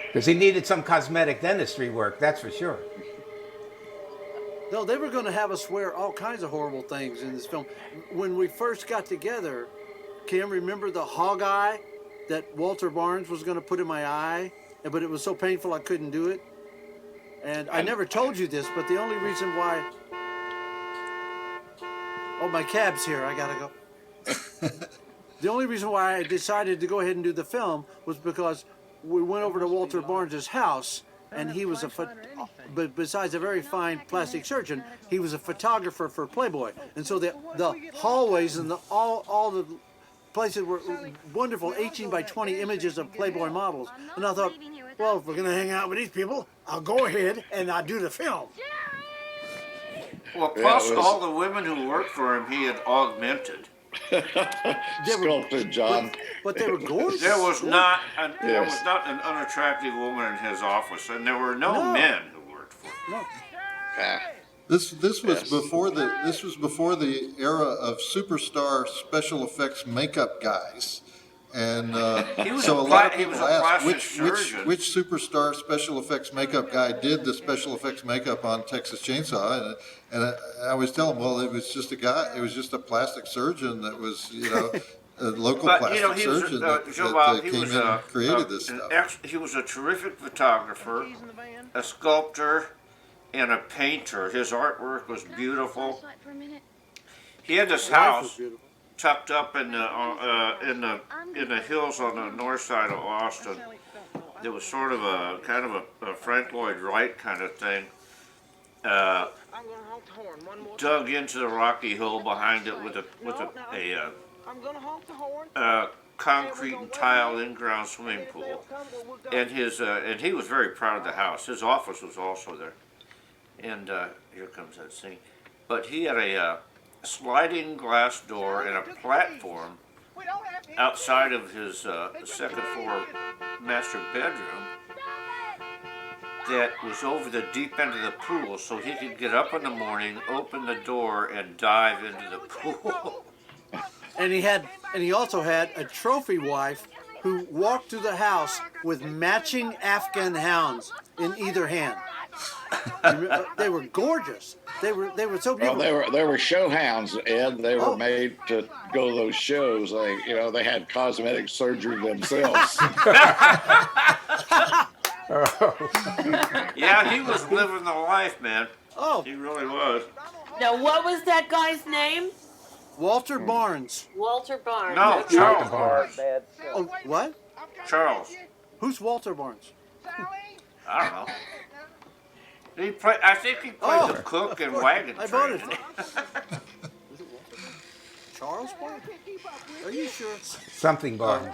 Because he needed some cosmetic dentistry work, that's for sure. No, they were going to have us wear all kinds of horrible things in this film. When we first got together, Kim, remember the hog eye that Walter Barnes was going to put in my eye? But it was so painful I couldn't do it. And I never told you this, but the only reason why Oh, my cab's here. I gotta go. The only reason why I decided to go ahead and do the film was because we went over to Walter Barnes's house, and he was but besides a very fine plastic surgeon, he was a photographer for Playboy. And so the hallways and all the places were wonderful 18 by 20 images of Playboy models. And I thought, well, if we're going to hang out with these people, I'll go ahead and I'll do the film. Well, plus all the women who worked for him, he had augmented. Sculpted, John. But they were gorgeous. There was not an unattractive woman in his office, and there were no men who worked for him. No. This was before the era of superstar special effects makeup guys, and so a lot of people asked which superstar special effects makeup guy did the special effects makeup on Texas Chainsaw, and I always tell them, well, it was just a guy, it was just a plastic surgeon that was, a local plastic surgeon that came in and created this stuff. He was a terrific photographer, a sculptor, and a painter. His artwork was beautiful. He had this house tucked up in the hills on the north side of Austin. It was sort of a kind of a Frank Lloyd Wright kind of thing. Dug into the rocky hill behind it with a concrete and tile in-ground swimming pool. And he was very proud of the house. His office was also there. And here comes that scene. But he had a sliding glass door and a platform outside of his second floor master bedroom that was over the deep end of the pool, so he could get up in the morning, open the door, and dive into the pool. And he also had a trophy wife who walked through the house with matching Afghan hounds in either hand. They were gorgeous. They were so beautiful. Well, they were show hounds, Ed. They were made to go to those shows. They had cosmetic surgery themselves. Yeah, he was living the life, man. Oh, he really was. Now, what was that guy's name? Walter Barnes. Walter Barnes. No, Okay. Charles Barnes. Oh, what? Charles. Who's Walter Barnes? I don't know. I think he played the cook in Wagon Train. I bought it. Charles Barnes? Are you sure? Something Barnes.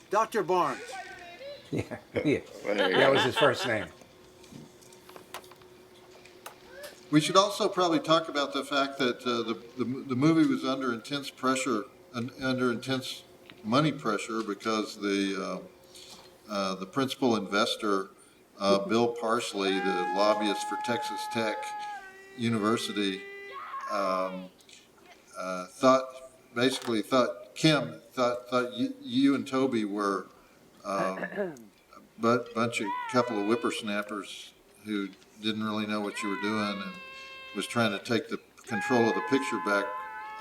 Dr. Barnes. Yeah. That was his first name. We should also probably talk about the fact that the movie was under intense pressure, under intense money pressure, because the principal investor, Bill Parsley, the lobbyist for Texas Tech University, thought you and Toby were couple of whippersnappers who didn't really know what you were doing and was trying to take the control of the picture back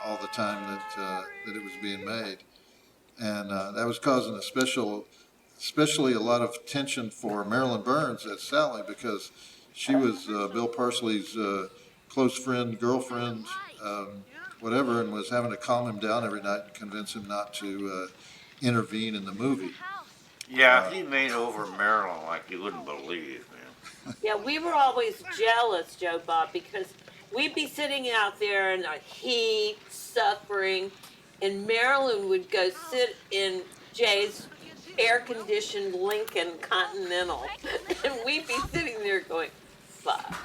all the time that it was being made, and that was causing especially a lot of tension for Marilyn Burns as Sally, because she was Bill Parsley's close friend, girlfriend, whatever, and was having to calm him down every night and convince him not to intervene in the movie. Yeah, he made over Marilyn like you wouldn't believe, man. Yeah, we were always jealous, Joe Bob, because we'd be sitting out there in the heat, suffering, and Marilyn would go sit in Jay's air-conditioned Lincoln Continental, and we'd be sitting there going, fuck.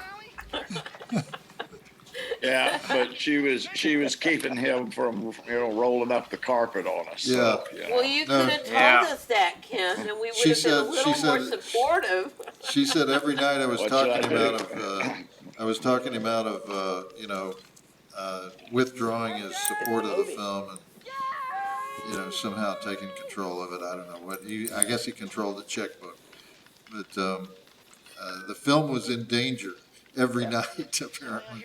Yeah, but she was keeping him from rolling up the carpet on us. Yeah. So, Well, you could have told us that, Ken, and we would have been a little more supportive. She said every night I was talking him out of withdrawing his support of the film and somehow taking control of it. I don't know what I guess he controlled the checkbook, but the film was in danger every night apparently.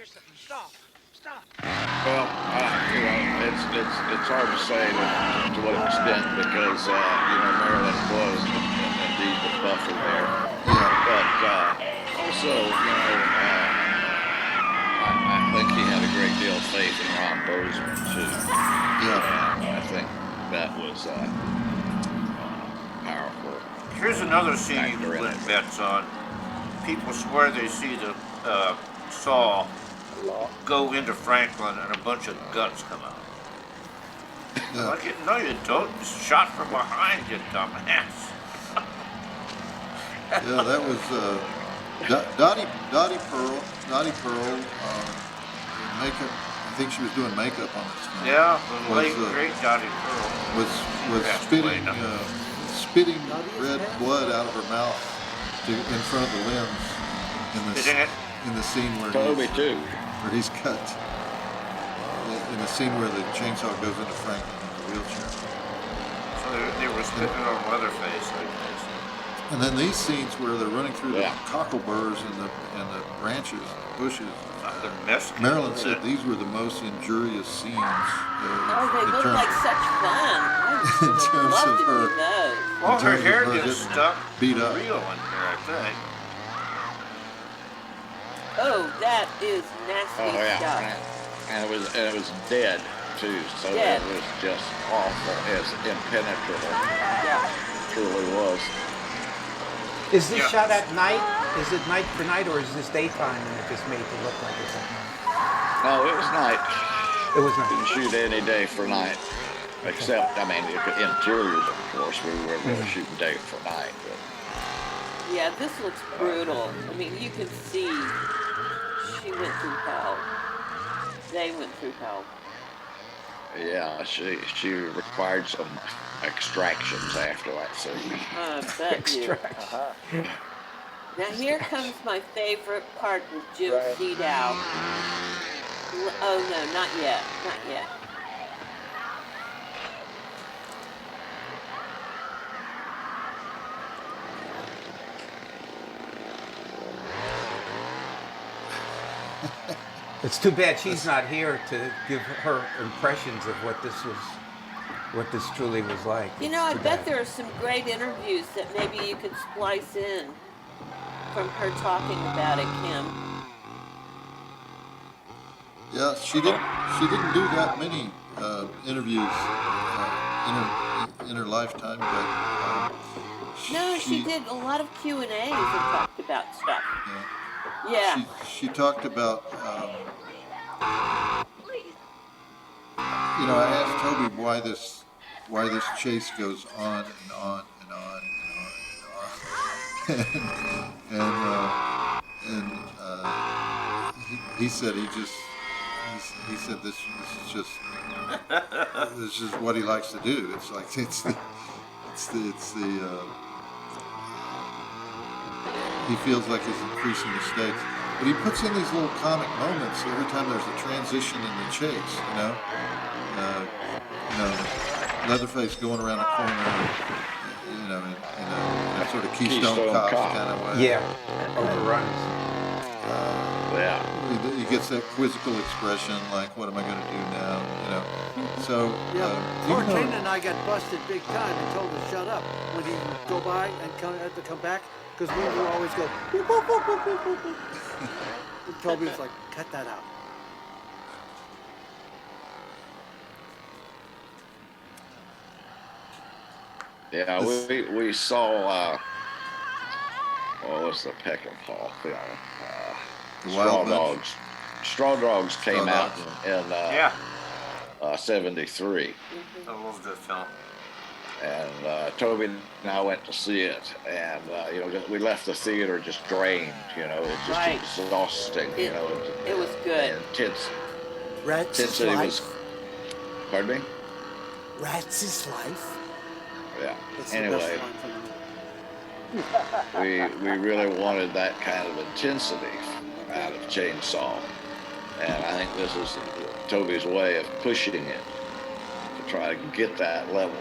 Well, it's hard to say to what extent, because Marilyn was indeed the buffer there. But also, I I think he had a great deal of faith in Ron Bozeman too. Yeah. And I think that was powerful. Here's another scene you factor can in win it. bets on. People swear they see the saw go into Franklin and a bunch of guts come out. Yeah. Like, no, you don't. It's shot from behind, you dumbass. Yeah, that was Dottie Pearl, makeup. I think she was doing makeup on this film. Yeah, the late great Dottie Pearl was spitting red blood out of her mouth in front of the lens in the scene where he's cut. In the scene where the chainsaw goes into Franklin in the wheelchair. So they were spitting on Leatherface, I guess. And then these scenes where they're running through the cockleburs and the branches, bushes. Marilyn said these were the most injurious scenes. They look like such fun. In terms of her, well, her hair gets stuck beat up. real in here, I think. Oh, that is nasty stuff. And it was dead too, so it was just awful, as impenetrable. Yeah. It truly was. Is this shot at night? Is it night for night, or is this daytime and it just made it look like it's at night? No, it was night. It was night. Didn't shoot any day for night, except interiors, of course. We were going to shoot day for night. But. Yeah, this looks brutal. I mean, you can see she went through hell. They went through hell. Yeah, she required some extractions after that scene. I bet you. Now here comes my favorite part with Jim Seedow. Oh no, not yet, not yet. It's too bad she's not here to give her impressions of what this truly was like. You know, I bet there are some great interviews that maybe you could splice in from her talking about it, Kim. Yeah, she didn't do that many interviews in her lifetime, but no, she did a lot of Q&As and talked about stuff. Yeah. She talked about. I asked Toby why this chase goes on and on and on and on and on, and he said he said this is just what he likes to do. It's like it's the he feels like he's increasing the stakes. But he puts in these little comic moments every time there's a transition in the chase, Leatherface going around a corner, in a sort of Keystone Cops kind of way. Yeah, overruns. He gets that quizzical expression like, what am I going to do now, So, Cortain and I got busted big time and told to shut up when he would go by and have to come back, because we would always go, boop, boop, boop, boop, boop, boop, boop. And Toby was like, cut that out. Yeah, we saw, what was the Peckinpah film? Straw Dogs. Straw Dogs came out in 73. I love that film. And Toby and I went to see it, and we left the theater just drained. It's just exhausting. It was good. Intense. Rats' life. Pardon me? Rats' life. Yeah. That's Anyway, we really wanted that kind of intensity out of Chainsaw, and I think this is Toby's way of pushing it to try to get that level.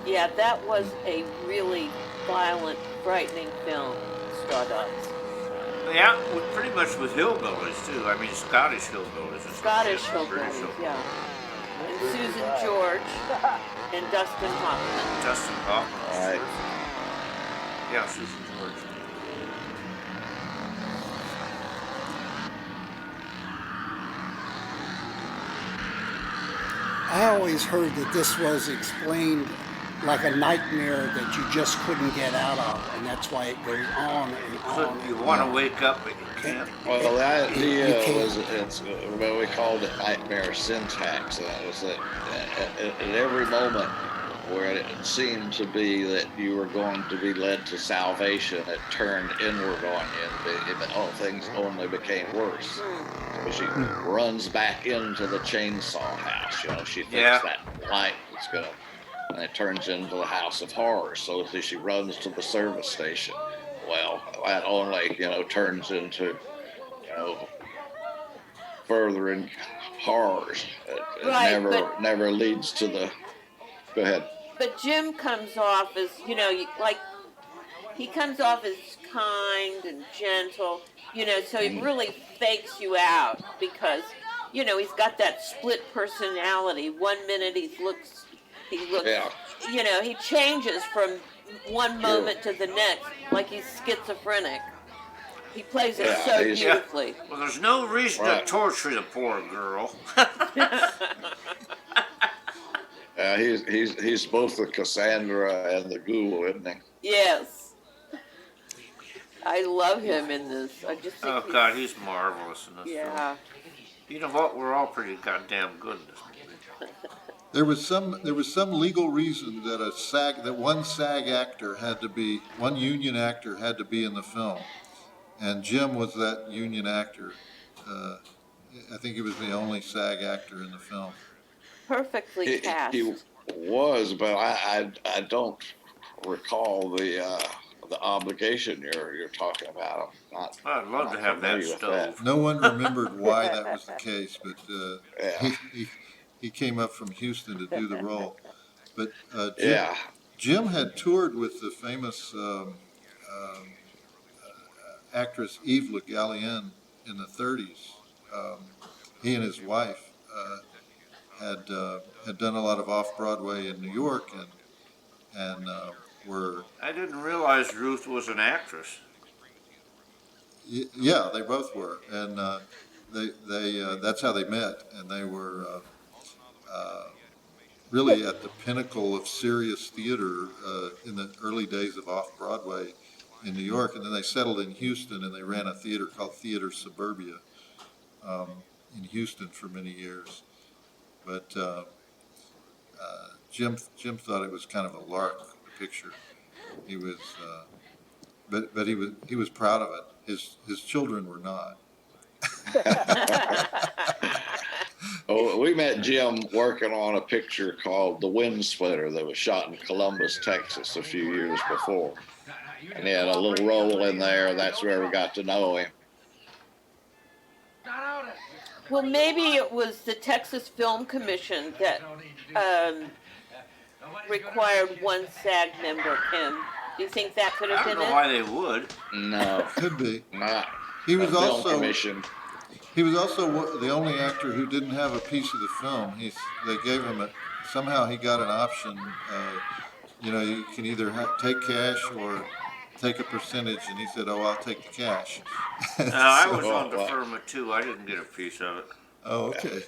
Yeah, that was a really violent, frightening film, Straw Dogs. Yeah, pretty much with hillbillies too. I mean, Scottish hillbillies. Scottish hillbillies, yeah. And Susan George and Dustin Hoffman. Dustin Hoffman. All right. Yeah, Susan George. I always heard that this was explained like a nightmare that you just couldn't get out of, and that's why it goes on and on. You want to wake up, but you can't. Well, the idea You was, can't. it's what we called it nightmare syntax, and that was that at every moment where it seemed to be that you were going to be led to salvation, it turned inward on you, and things only became worse. So she runs back into the chainsaw house. She thinks that light is going to, and it turns into the house of horrors. So she runs to the service station. Well, that only, turns into, further in horrors. It Right, never leads to the. Go ahead. But Jim comes off as, he comes off as kind and gentle, so he really fakes you out because, he's got that split personality. 1 minute he looks, Yeah. He changes from one moment to the next like he's schizophrenic. He plays it so beautifully. Yeah. Well, there's no reason to torture the poor girl. He's both the Cassandra and the ghoul, isn't he? Yes. I love him in this. I just think he's marvelous in this film. Yeah. You know what? We're all pretty goddamn good in this movie. There was some legal reason that one union actor had to be in the film, and Jim was that union actor. I think he was the only SAG actor in the film. Perfectly cast. He was, but I don't recall the obligation you're talking about. I'd love to have that stove. No one remembered why that was the case, but he came up from Houston to do the role. But Jim had toured with the famous actress Eve Le Gallienne in the 30s. He and his wife had done a lot of off-Broadway in New York, and were. I didn't realize Ruth was an actress. Yeah, they both were, and they that's how they met, and they were really at the pinnacle of serious theater in the early days of off-Broadway in New York, and then they settled in Houston, and they ran a theater called Theater Suburbia in Houston for many years. But Jim thought it was kind of a lark, the picture. He was, but he was proud of it. His children were not. Oh, we met Jim working on a picture called The Wind Splitter that was shot in Columbus, Texas a few years before. And he had a little role in there, and that's where we got to know him. Well, maybe it was the Texas Film Commission that required one SAG member, Kim. Do you think that could have been it? I don't know why they would. No. Could be. Not He was also commission. He was also the only actor who didn't have a piece of the film. They gave him somehow he got an option. You can either take cash or take a percentage, and he said, "Oh, I'll take the cash." I was on deferment too. I didn't get a piece of it. Oh, okay.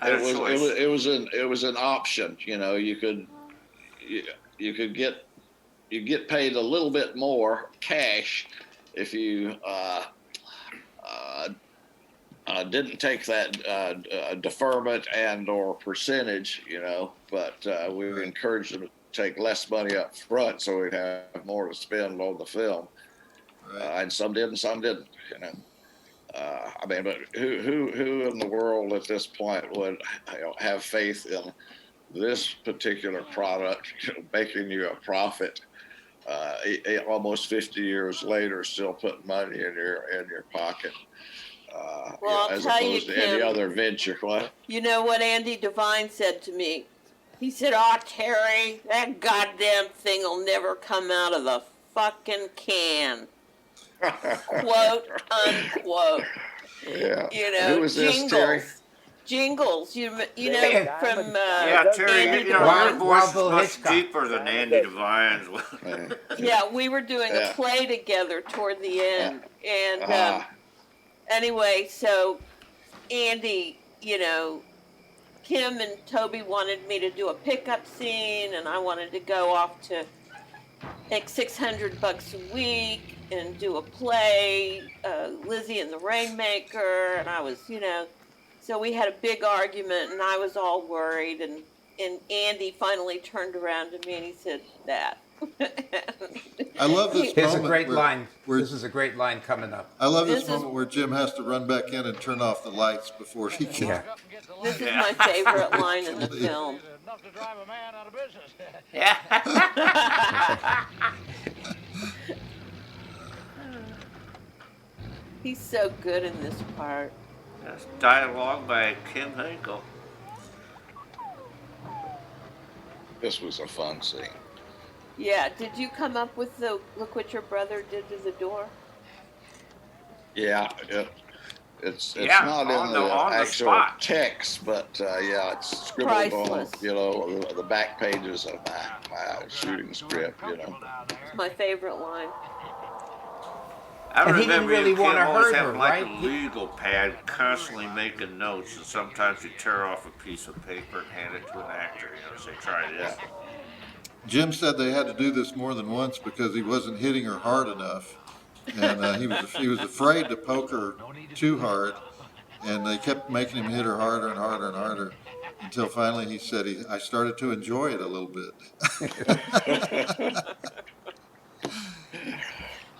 It was an option. You could get paid a little bit more cash if you didn't take that deferment and or percentage, but we encouraged them to take less money up front so we'd have more to spend on the film. Right. And some did and some didn't, but who in the world at this point would have faith in this particular product making you a profit almost 50 years later, still putting money in your pocket? Well, as I'll tell opposed you, to any Kim, other venture. What? You know what Andy Devine said to me? He said, "Oh, Terry, that goddamn thing will never come out of the fucking can." Quote, unquote. Yeah. Who is this, Jingles. Terry? Jingles, from Terry, Andy your Devine. voice is much deeper than Andy Devine's. Yeah, we were doing a play together toward the end, and anyway, so Andy, Kim and Toby wanted me to do a pickup scene, and I wanted to go off to make $600 a week and do a play, Lizzie and the Rainmaker, and I was, so we had a big argument, and I was all worried, and Andy finally turned around to me and he said that. I love this Here's a moment great where- line. where- This is a great line coming up. I love this This is- moment where Jim has to run back in and turn off the lights before he can. Yeah. This is my favorite line in the film. Enough to drive a man out of business. He's so good in this part. That's dialogue by Kim Henkel. This was a fun scene. Yeah, did you come up with the look what your brother did to the door? Yeah, it's Yeah, not on in the- the on the actual spot. text, but yeah, it's scribbled Priceless. on the back pages of my shooting script. It's my favorite line. I And he didn't remember really Kim want to always hurt having her, like right? a legal pad, constantly making notes, and sometimes you tear off a piece of paper and hand it to an actor, say, try this. Jim said they had to do this more than once because he wasn't hitting her hard enough, and he was afraid to poke her too hard, and they kept making him hit her harder and harder and harder until finally he said, I started to enjoy it a little bit.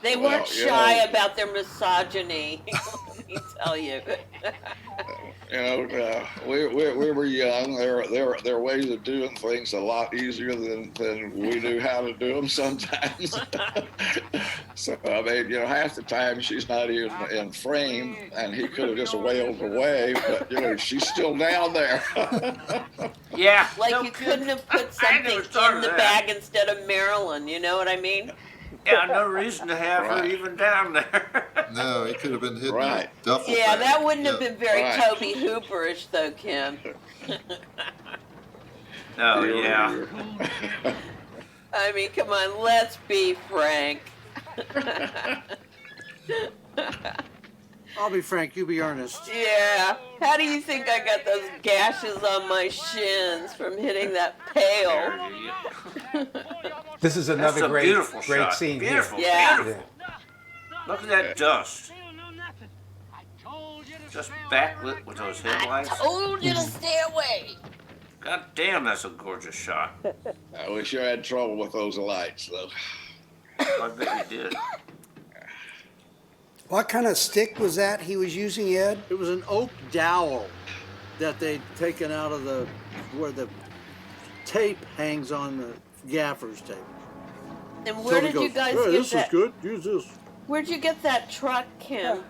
They weren't shy about their misogyny, let me tell you. We were young. There are ways of doing things a lot easier than we knew how to do them sometimes. So I mean, half the time she's not even in frame, and he could have just wailed away, but she's still down there. Yeah. Like no you kid. couldn't have put I never something thought in of the that. bag instead of Marilyn, you know what I mean? Yeah, no reason to have her Right. even down there. No, he could have been hitting Right. a duffel Yeah, bag. that wouldn't have been very Right. Toby Hooperish though, Kim. Oh, yeah. I mean, come on, let's be frank. I'll be frank, you be earnest. Yeah. How do you think I got those gashes on my shins from hitting that pail? This is That's another a great beautiful shot. scene Beautiful, here. Yeah. beautiful. Look at that dust. Just backlit with those headlights. Told you to stay away. God damn, that's a gorgeous shot. We sure had trouble with those lights, though. I bet you did. What kind of stick was that he was using, Ed? It was an oak dowel that they'd taken out of where the tape hangs on the gaffer's table. And where Toby did you goes, guys "Hey, get this that? is good. Use this. Where'd you get that truck, Kim?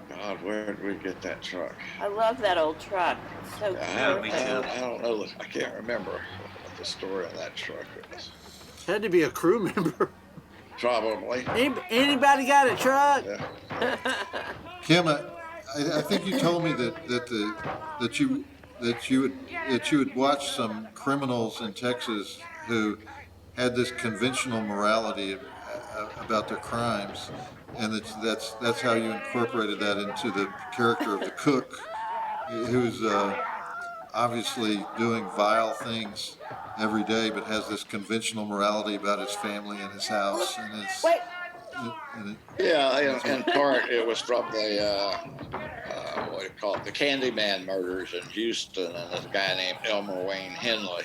God, where did we get that truck? I love that old truck. It's so me perfect. too. I don't know. I can't remember what the story on that truck is. Had to be a crew member. Probably. Anybody got a truck? Yeah. Kim, I think you told me that you would watch some criminals in Texas who had this conventional morality about their crimes, and that's how you incorporated that into the character of the cook, who's obviously doing vile things every day, but has this conventional morality about his family and his house and his. Wait. Yeah, in part it was from the what do you call it, the Candyman murders in Houston, and this guy named Elmer Wayne Henley.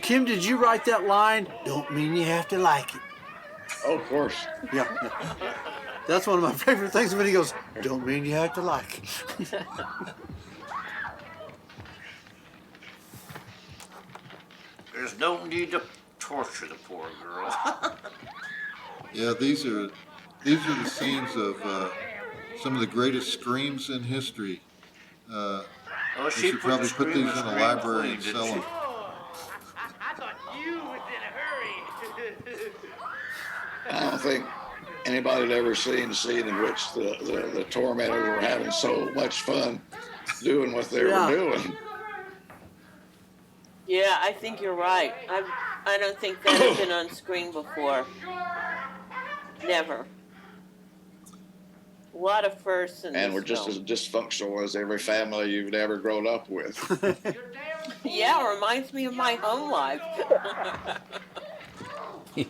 Kim, did you write that line? Don't mean you have to like it. Oh, of course. Yeah. That's one of my favorite things when he goes, don't mean you have to like it. There's no need to torture the poor girl. Yeah, these are the scenes of some of the greatest screams in history. Oh, We she should probably the put these in a screaming library queen, and didn't sell she? them. I thought you was in a hurry. I don't think anybody had ever seen a scene in which the tormentors were having so much fun doing what they were doing. Yeah, I think you're right. I don't think that has been on screen before. Never. A lot of firsts in And this we're just film. as dysfunctional as every family you've ever grown up with. Yeah, reminds me of my home life.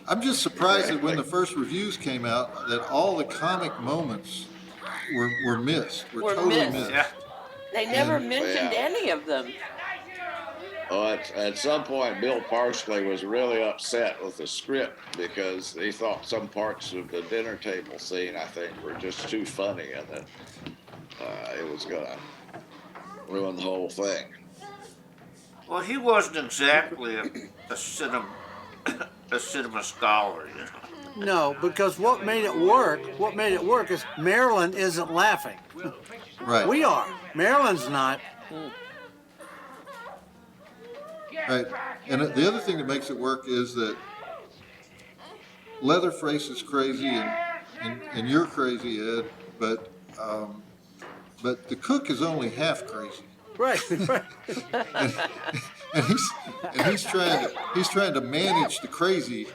I'm just surprised that when the first reviews came out, that all the comic moments were missed. Were totally missed. Yeah. They never And- mentioned Yeah. any of them. Well, at some point, Bill Parsley was really upset with the script because he thought some parts of the dinner table scene, I think, were just too funny, and that it was gonna ruin the whole thing. Well, he wasn't exactly a cinema scholar, you know. No, because what made it work is Marilyn isn't laughing. Right. We are. Marilyn's not. Right. And the other thing that makes it work is that Leatherface is crazy and you're crazy, Ed, but the cook is only half crazy. Right. And he's trying to manage the crazy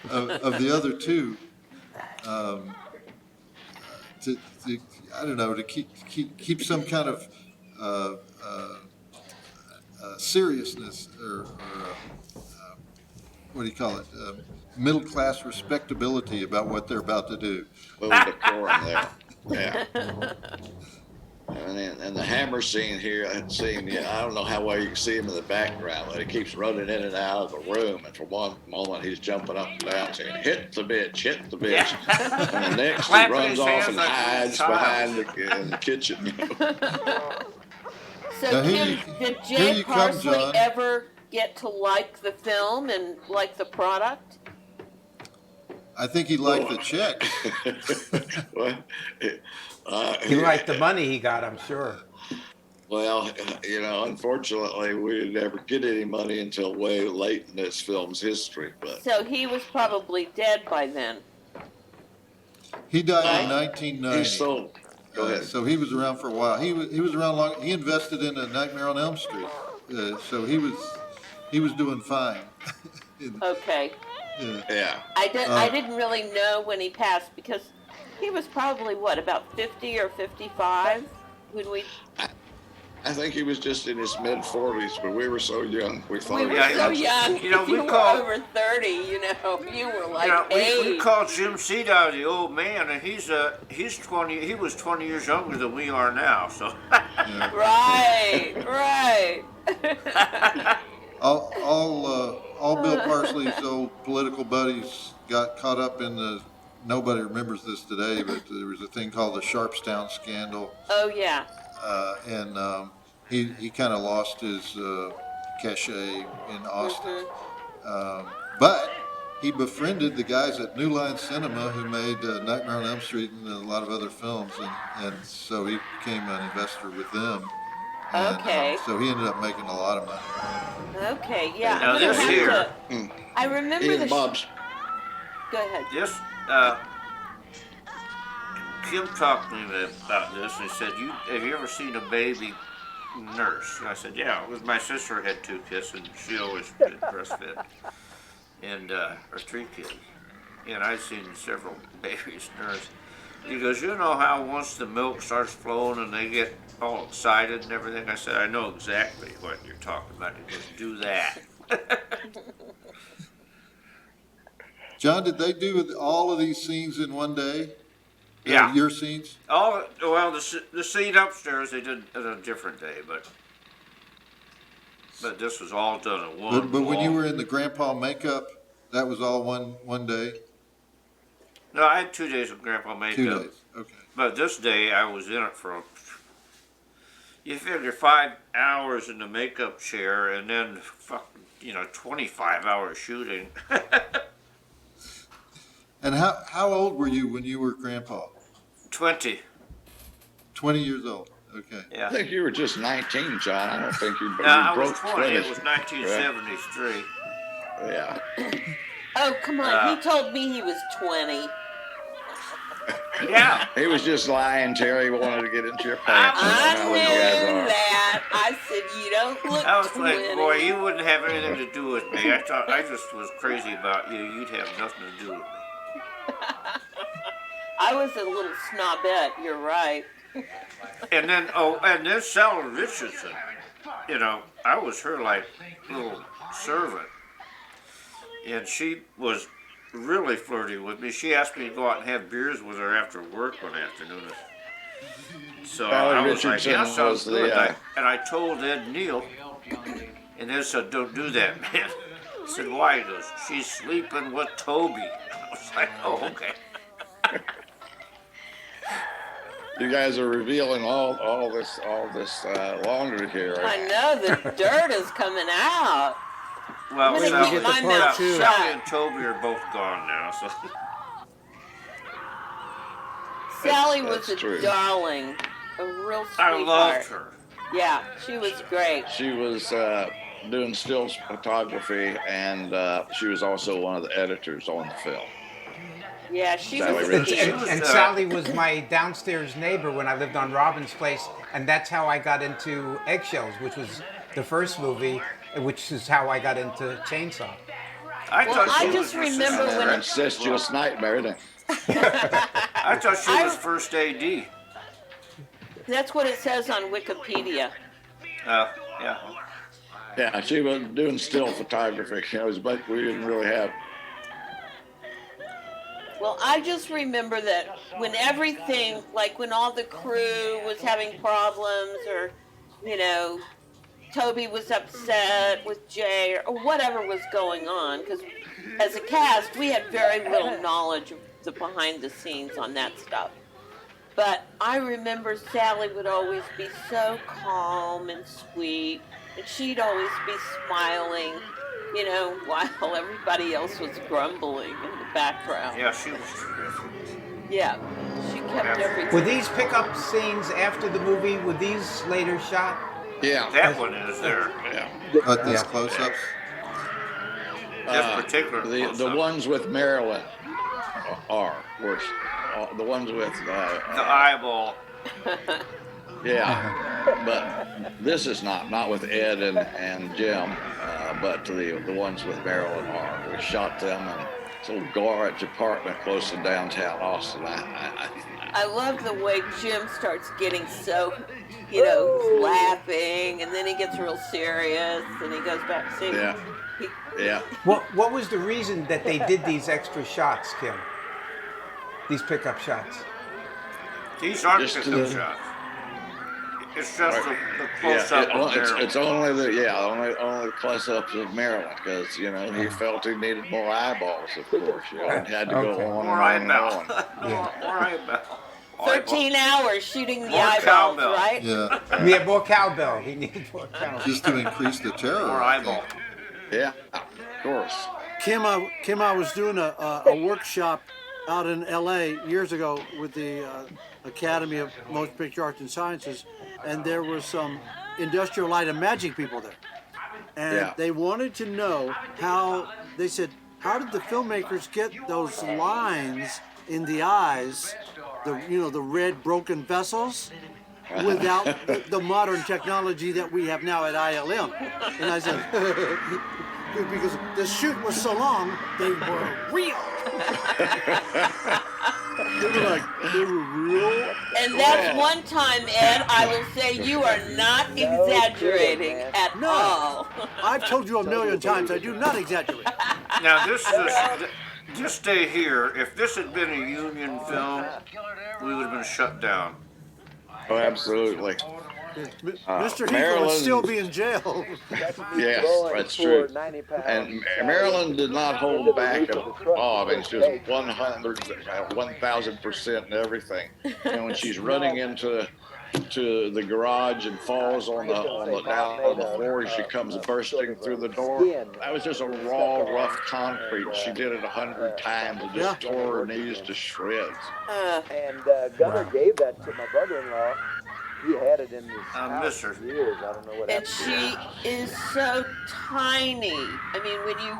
of the other two. To I don't know, to keep some kind of seriousness or what do you call it? Middle class respectability about what they're about to do. Little decorum there. Yeah. And the hammer scene here, I don't know how well you can see him in the background, but he keeps running in and out of the room, and for one moment he's jumping up and down saying, "Hit the bitch, hit the bitch." Yeah. And the next he Clapping runs his off hands and like a hides child. behind in the kitchen. So Now, Kim, did here Jay you come, Parsley John. ever get to like the film and like the product? I think he liked the check. Well, He liked the money he got, I'm sure. Well, unfortunately, we didn't ever get any money until way late in this film's history. But So he was probably dead by then. He died in he 1990. sold. Go ahead. So he was around for a while. He was around long. He invested in A Nightmare on Elm Street. So he was doing fine. Okay. Yeah. I didn't really know when he passed because he was probably about 50 or 55 when we. I think he was just in his mid-40s, but we were so young. We thought We were Yeah, so yeah. young. You know, if we you were call- over 30, you were like we 8. call Jim Seedow the old man, and he's 20. He was 20 years younger than we are now. So. Right. All Bill Parsley's old political buddies got caught up in the. Nobody remembers this today, but there was a thing called the Sharpstown scandal. Oh yeah. And he kind of lost his cachet in Austin. But he befriended the guys at New Line Cinema who made Nightmare on Elm Street and a lot of other films, and so he became an investor with them. And, Okay. so he ended up making a lot of money. Okay. Yeah. Now I'm gonna this have here- to- I remember Ian the. Bob's. Go ahead. This, Kim talked to me about this, and he said, have you ever seen a baby nurse? And I said, yeah, because my sister had 2 kids, and she always did breastfed, and or 3 kids, and I've seen several babies nursed. He goes, you know how once the milk starts flowing and they get all excited and everything? I said, I know exactly what you're talking about. He goes, do that. John, did they do all of these scenes in one day? Yeah. Your scenes? The scene upstairs they did on a different day, but this was all done in one. But when you long- were in the grandpa makeup, that was all one day? No, I had 2 days of grandpa makeup. 2 days, okay. But this day I was in it for, you figure 5 hours in the makeup chair and then 25 hours shooting. And how old were you when you were grandpa? 20. 20 years old, okay. Yeah. I think you were just 19, John. I don't think you No, I was broke 20. 20. It was 1973. Yeah. Oh come on! He told me he was 20. Yeah. He was just lying, Terry. He wanted to get into your pants. I That's knew how you guys are. that. I said you don't look I was 20. like, boy, you wouldn't have anything to do with me. I thought I just was crazy about you. You'd have nothing to do with me. I was a little snobette, you're right. And then Sally Richardson, you know, I was her like little servant, and she was really flirty with me. She asked me to go out and have beers with her after work one afternoon. So Sally I was like, Richardson yeah, sounds was good. the, And I told Ed Neal, and Ed said, don't do that, man. I said, why? He goes, she's sleeping with Toby. I was like, oh, okay. You guys are revealing all this laundry here. I know, the dirt is coming out. Well, I'm gonna keep my mouth Sally shut. and Toby are both gone now, so. Sally was That's a true. darling, a real sweetheart. I loved her. Yeah, she was great. She was doing still photography, and she was also one of the editors on the film. Yeah, she Sally was Richardson. cute. And Sally was my downstairs neighbor when I lived on Robin's Place, and that's how I got into Eggshells, which was the first movie, which is how I got into Chainsaw. I just remember when An incestuous nightmare, isn't it? I thought she was first AD. that's what it says on Wikipedia. Yeah. Yeah, she was doing still photography. It was, but we didn't really have. Well, I just remember that when everything, like when all the crew was having problems, or, you know, Toby was upset with Jay, or whatever was going on, because as a cast, we had very little knowledge of the behind the scenes on that stuff. But I remember Sally would always be so calm and sweet, and she'd always be smiling, you know, while everybody else was grumbling in the background. Yeah, she was terrific. Yeah, she kept everything. Were these pickup scenes after the movie? Were these later shot? Yeah. That one is there. Yeah. These close-ups? This particular the close-up. ones with Marilyn were the ones with The eyeball. yeah, but this is not with Ed and Jim, but the ones with Marilyn are. We shot them in this little garage apartment close to downtown Austin. I love the way Jim starts getting so, you know, laughing, and then he gets real serious, and he goes back to singing. Yeah. Yeah. What was the reason that they did these extra shots, Kim? These pickup shots? These aren't Just pickup to- shots. It's just the close-up of Marilyn. It's only the close-ups of Marilyn because you know he felt he needed more eyeballs, of course. You know, and had to go on More and eyeball. on and on. More eyeball. 13 hours shooting the More eyeballs, cowbell. right? Yeah, We had more cowbell. He needed more cowbell. just to increase the terror. More I think. eyeball. Yeah, of course. Kim, I was doing a workshop out in L.A. years ago with the Academy of Motion Picture Arts and Sciences, and there were some industrial light and magic people there. And Yeah. they wanted to know how did the filmmakers get those lines in the eyes, the red broken vessels, without the modern technology that we have now at ILM? And I said, because the shoot was so long, they were real. They were real. And that's one time, Ed, I will say you are not exaggerating at all. I've told you a million times, I do not exaggerate. Now just stay here. If this had been a union film, we would have been shut down. Oh, absolutely. Mr. Heath would Marilyn- still be in jail. Yes, that's true. And Marilyn did not hold back at all. I mean, she was 1,000% in everything. And when she's running into the garage and falls down on the floor, she comes bursting through the door. That was just a raw, rough concrete. She did it 100 times and just tore her knees to shreds. And Gunnar gave that to my brother-in-law. He had it in his house miss her. for years. I don't know what And happened. she is so tiny. I mean, when you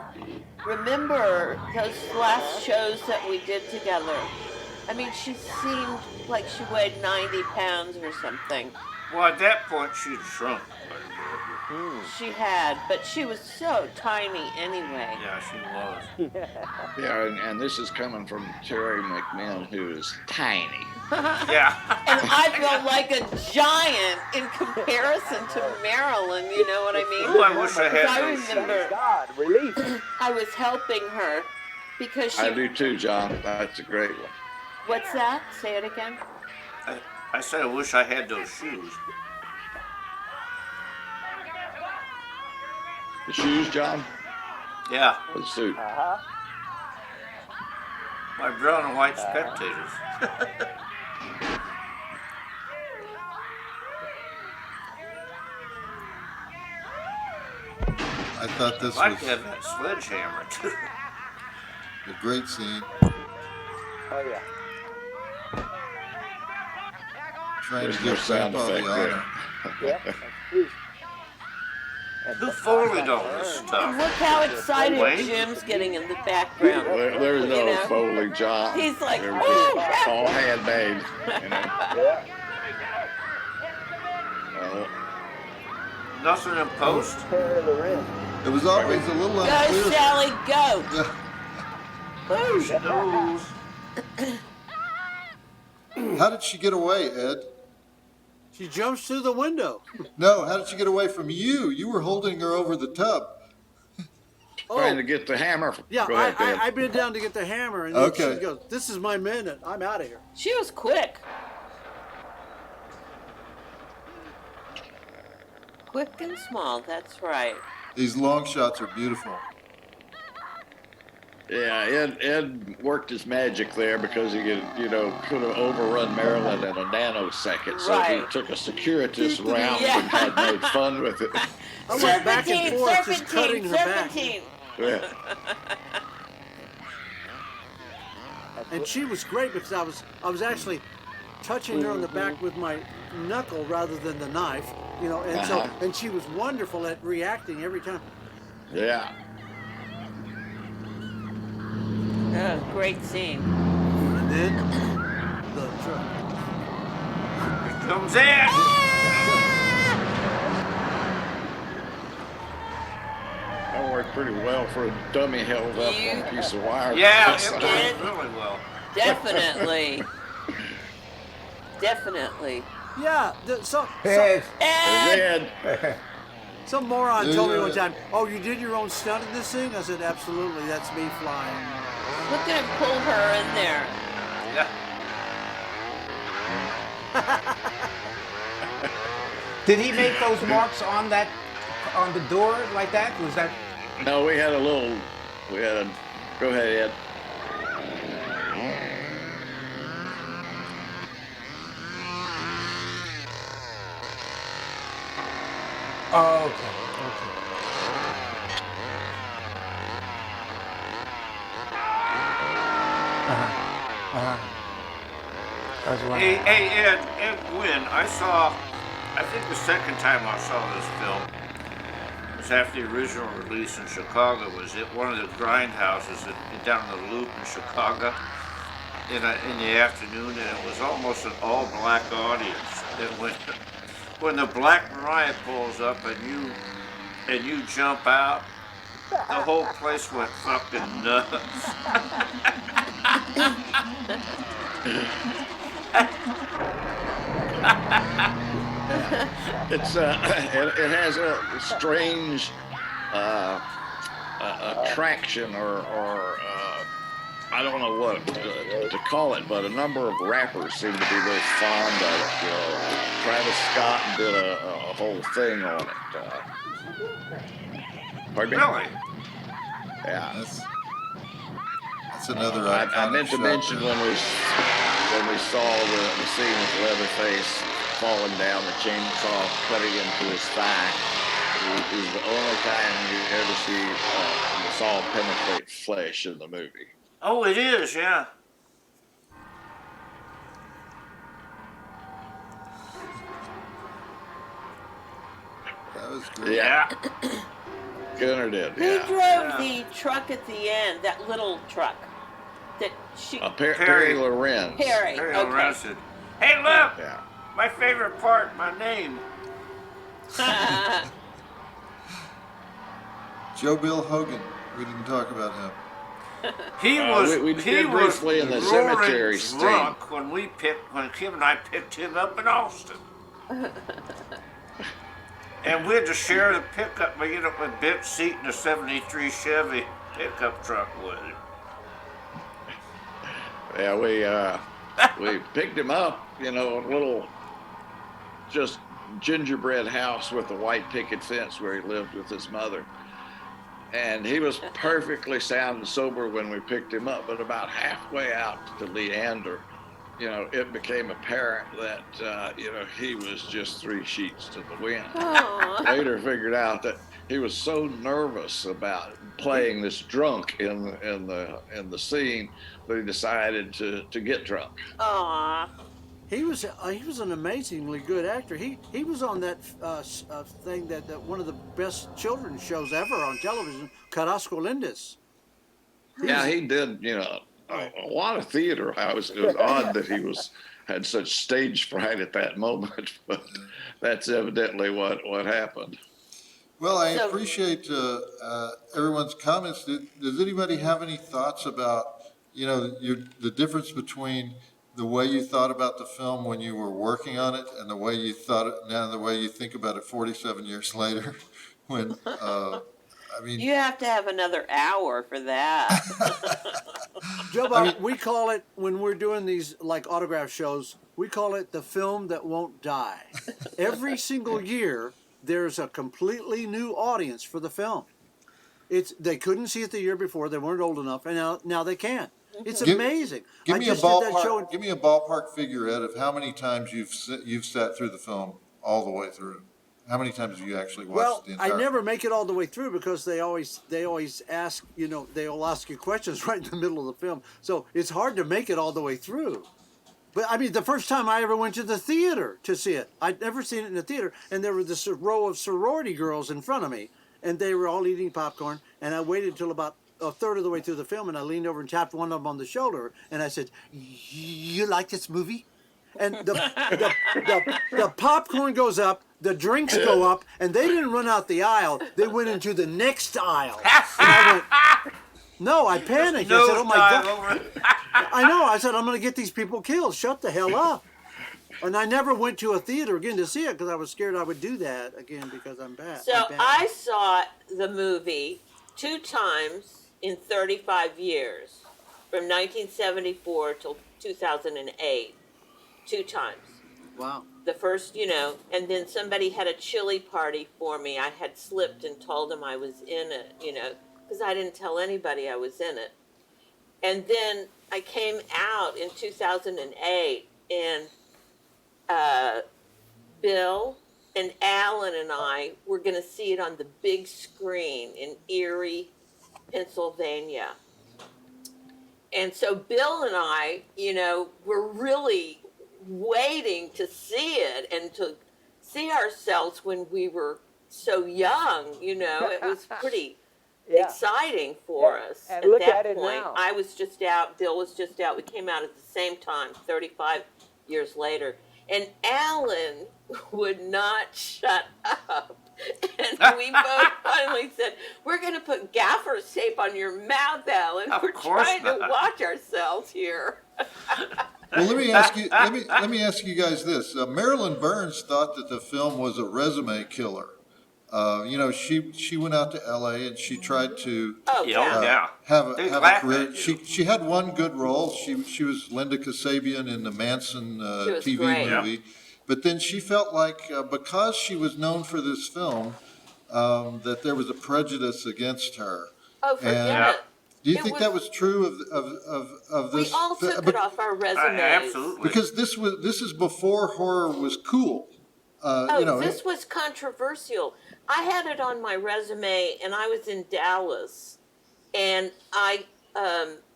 remember those last shows that we did together, I mean, she seemed like she weighed 90 pounds or something. Well, at that point, she'd shrunk quite a bit. She had, but she was so tiny anyway. Yeah, she was. Yeah, and this is coming from Terry McMinn, who is tiny. Yeah. And I feel like a giant in comparison to Marilyn, you know what I mean? Oh, I wish I had I those remember shoes. God, relief. I was helping her because she... I do too, John. That's a great one. What's that? Say it again. I said I wish I had those shoes. The shoes, John? Yeah. Or the suit? Uh-huh. My brown and white spectators. I thought this I'd like was to have that sledgehammer too. a great scene. Oh, yeah. Trying There's to no give sound Grandpa effect the honor. Yeah, that's true. And Who the- folded all this And stuff? look how excited Wait. Jim's getting in the background. There's no You know? Foley, John. He's like, They're "Woo!" just all handmade. You know? Yeah. Nothing in post? Pair of the rim. It was always a little Go, unclear. Sally, go! Yeah. How did she get away, Ed? She jumps through the window. No, how did she get away from you? You were holding her over the tub. Trying to get the hammer. Yeah, Go ahead, Dan. I bent down to get the hammer, and then Okay. she goes, "This is my minute. I'm out of here." She was quick. Quick and small, that's right. These long shots are beautiful. Yeah, Ed worked his magic there because he could, could have overrun Maryland in a nanosecond. So he Right. took a circuitous route Yeah. and had made fun with it. I went back and Serpentine, forth, just cutting serpentine, her back. serpentine. Yeah. And she was great because I was actually touching her on the back with my knuckle rather than the knife, and so Uh-huh. and she was wonderful at reacting every time. Yeah. Oh, great scene. And then the truck. Here comes Ed! That worked pretty well for a dummy held up on a piece of wire. Yeah, That's it the- worked really well. Definitely. Definitely. Yeah, Ed. Ed! Ed. some moron told me Yeah. one time, "Oh, you did your own stunt in this thing?" I said, "Absolutely, that's me flying." Look at him pull her in there. Yeah. Did he make those marks on the door like that? Was that? No, we had a. Go ahead, Ed. Oh, okay. I was wondering. Hey, Ed Gwynn, I think the second time I saw this film was after the original release in Chicago. Was at one of the grindhouses down in the Loop in Chicago in the afternoon, and it was almost an all-black audience. And when the Black Mariah pulls up and you jump out, the whole place went fucking nuts. It has a strange attraction or I don't know what to call it, but a number of rappers seem to be very fond of it. Travis Scott did a whole thing on it. Pardon me? Really? Yeah. That's another I iconic meant to shot mention there. when we saw the scene with Leatherface falling down, the chainsaw cutting into his thigh. It is the only time you ever see the saw penetrate flesh in the movie. Oh, it is, yeah. That was great. Yeah. Gunner did, Who yeah. drove the truck at the end, that little truck? That she... Perry Lorenz. Perry, Perry okay. Lorenz said, "Hey, look! Yeah. My favorite part, my name. Joe Bill Hogan. We didn't talk about him. He was we did briefly in the cemetery scene. Drunk when Kim and I picked him up in Austin. And we had to share the pickup, a bench seat in a '73 Chevy pickup truck with him. Yeah, we picked him up, a little just gingerbread house with a white picket fence where he lived with his mother. And he was perfectly sound and sober when we picked him up, but about halfway out to Leander, it became apparent that, he was just three sheets to the wind. Later figured out that he was so nervous about playing this drunk in the scene that he decided to get drunk. Aww. He was an amazingly good actor. He was on that thing that one of the best children's shows ever on television, Carrasco Lindes. Yeah, he did. A lot of theater. It was odd that he had such stage fright at that moment, but that's evidently what happened. Well, I appreciate everyone's comments. Does anybody have any thoughts about the difference between the way you thought about the film when you were working on it and the way you thought it now, the way you think about it 47 years later? When you have to have another hour for that. Joe Bob, we call it, when we're doing these like autograph shows, we call it the film that won't die. Every single year, there's a completely new audience for the film. They couldn't see it the year before; they weren't old enough, and now they can. It's amazing. Give me a ballpark figure, Ed, of how many times you've sat through the film all the way through. How many times have you actually watched the entire? I never make it all the way through because they always ask, they'll ask you questions right in the middle of the film. So it's hard to make it all the way through. But I mean, the first time I ever went to the theater to see it, I'd never seen it in the theater, and there was this row of sorority girls in front of me, and they were all eating popcorn, and I waited until about a third of the way through the film, and I leaned over and tapped one of them on the shoulder, and I said, "You like this movie?" And the popcorn goes up, the drinks go up, and they didn't run out the aisle. They went into the next aisle. And I went, no, I panicked. I said, oh my God. I know. I said, I'm going to get these people killed. Shut the hell up. And I never went to a theater again to see it because I was scared I would do that again because I'm bad. So I saw the movie 2 times in 35 years, from 1974 till 2008. 2 times. Wow. The first, and then somebody had a chili party for me. I had slipped and told them I was in it, because I didn't tell anybody I was in it. And then I came out in 2008, and Bill and Alan and I were going to see it on the big screen in Erie, Pennsylvania. And so Bill and I, were really waiting to see it and to see ourselves when we were so young, it was pretty exciting for us. And at look that at it point, now. I was just out, Bill was just out. We came out at the same time, 35 years later. And Alan would not shut up. And we both finally said, we're going to put gaffer's tape on your mouth, Alan. We're trying to watch ourselves here. Well, let me ask you guys this. Marilyn Burns thought that the film was a resume killer. She went out to L.A. and she tried to have a career. She had one good role. She was Linda Kasabian in the Manson TV movie, but then she felt like because she was known for this film, that there was a prejudice against her. Oh, forget it. Do you think that was true of this? We all took it off our resumes. Absolutely. Because this is before horror was cool. This was controversial. I had it on my resume, and I was in Dallas, and I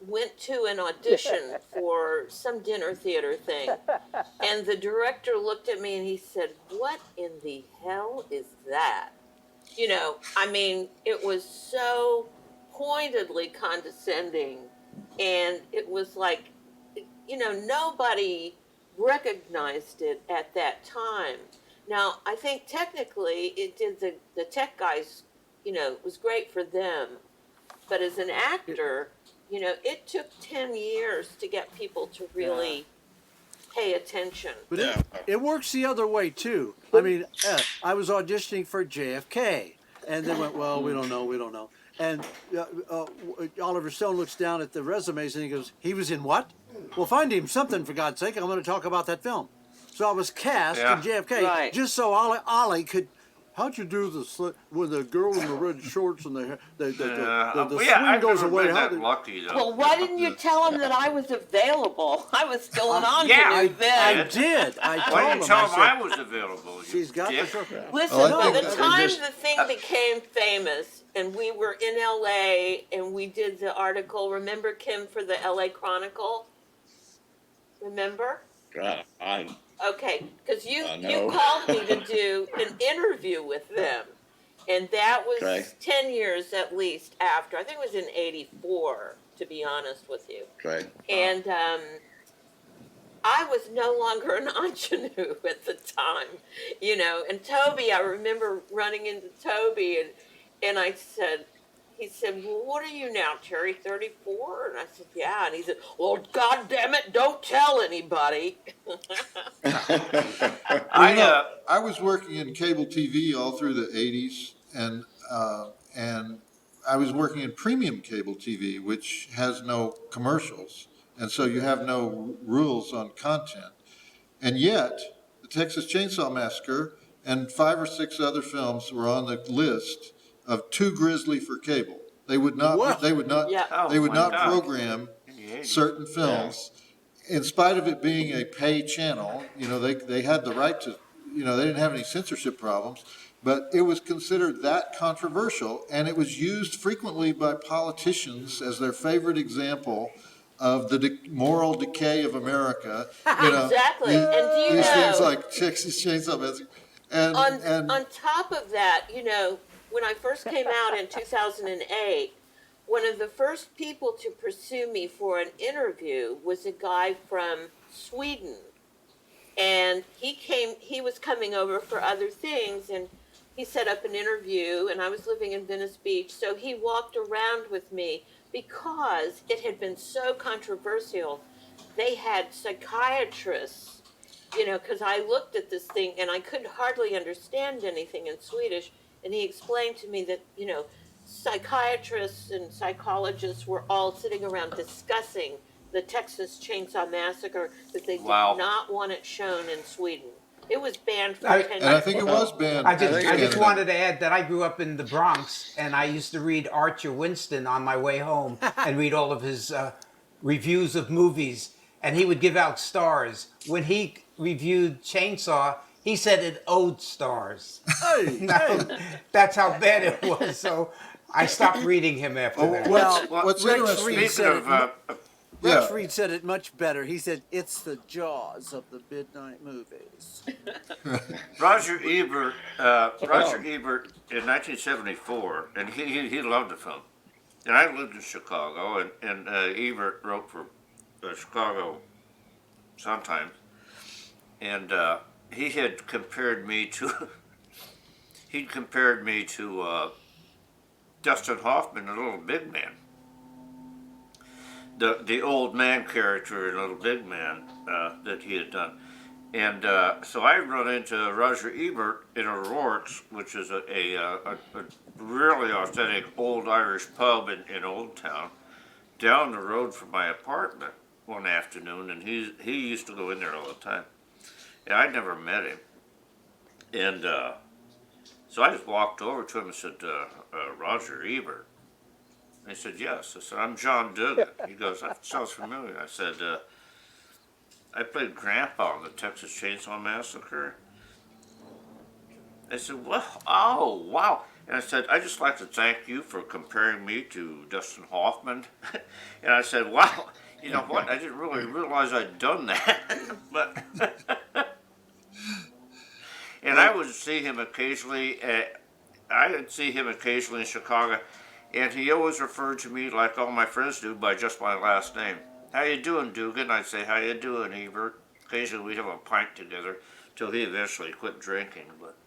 went to an audition for some dinner theater thing, and the director looked at me and he said, "What in the hell is that?" It was so pointedly condescending, and it was like, nobody recognized it at that time. Now, I think technically it did the tech guys, it was great for them. But as an actor, it took 10 years to get people to really pay attention. But it works the other way too. I mean, I was auditioning for JFK, and they went, "Well, we don't know." And Oliver Stone looks down at the resumes and he goes, "He was in what? Well, find him something, for God's sake. I'm going to talk about that film." So I was cast in JFK just so Ollie could. How'd you do with the girl in the red shorts and the swing goes away? Lucky, though. Well, why didn't you tell him that I was available? I was still an ingenue then. I did. I told Why didn't you tell him I I was available? She's got the short. Listen, by the time the thing became famous, and we were in LA, and we did the article. Remember Kim for the LA Chronicle? Remember? Okay, because you called me to do an interview with them, and that was 10 years at least after. I think it was in '84, to be honest with you. And I was no longer an ingenue at the time, And Toby, I remember running into Toby, and I said, he said, "Well, what are you now, Terry, 34? And I said, "Yeah." And he said, "Well, God damn it, don't tell anybody." I was working in cable TV all through the 80s, and I was working in premium cable TV, which has no commercials, and so you have no rules on content. And yet, the Texas Chainsaw Massacre and 5 or 6 other films were on the list of too grisly for cable. They would not. What? They would not. Yeah. They would not God. program certain films, in spite of it being a pay channel. They had the right to. They didn't have any censorship problems, but it was considered that controversial, and it was used frequently by politicians as their favorite example of the moral decay of America. Exactly. And do you these know, things like Texas Chainsaw Massacre, and on top of that, when I first came out in 2008, one of the first people to pursue me for an interview was a guy from Sweden. And he was coming over for other things, and he set up an interview, and I was living in Venice Beach, so he walked around with me because it had been so controversial. They had psychiatrists, because I looked at this thing and I could hardly understand anything in Swedish. And he explained to me that, psychiatrists and psychologists were all sitting around discussing the Texas Chainsaw Massacre, that they did not want it shown in Sweden. It was banned for 10 years. and I think it was banned. I just wanted to add that I grew up in the Bronx, and I used to read Archer Winston on my way home and read all of his reviews of movies, and he would give out stars. When he reviewed Chainsaw, he said it owed stars. That's how bad it was. So I stopped reading him after that. Well, what's Rex interesting? Reed Speaking said of, Rex Reed said it much better. He said, "It's the Jaws of the midnight movies." Roger Ebert in 1974, and he loved the film. And I lived in Chicago, and Ebert wrote for Chicago Sun-Times, and he had compared me to Dustin Hoffman, the Little Big Man. The old man character in Little Big Man that he had done. And so I run into Roger Ebert in O'Rourke's, which is a really authentic old Irish pub in Old Town, down the road from my apartment one afternoon, and he used to go in there all the time. And I'd never met him. And so I just walked over to him and said, "Roger Ebert?" And he said, "Yes." I said, "I'm John Dugan." He goes, "That sounds familiar." I said, "I played Grandpa in the Texas Chainsaw Massacre." I said, "Well, oh, wow." And I said, "I'd just like to thank you for comparing me to Dustin Hoffman." And I said, "Wow, you know what? I didn't really realize I'd done that." But and I would see him occasionally. I'd see him occasionally in Chicago, and he always referred to me, like all my friends do, by just my last name. "How you doing, Dugan?" I'd say, "How you doing, Ebert?" Occasionally we'd have a pint together till he eventually quit drinking. But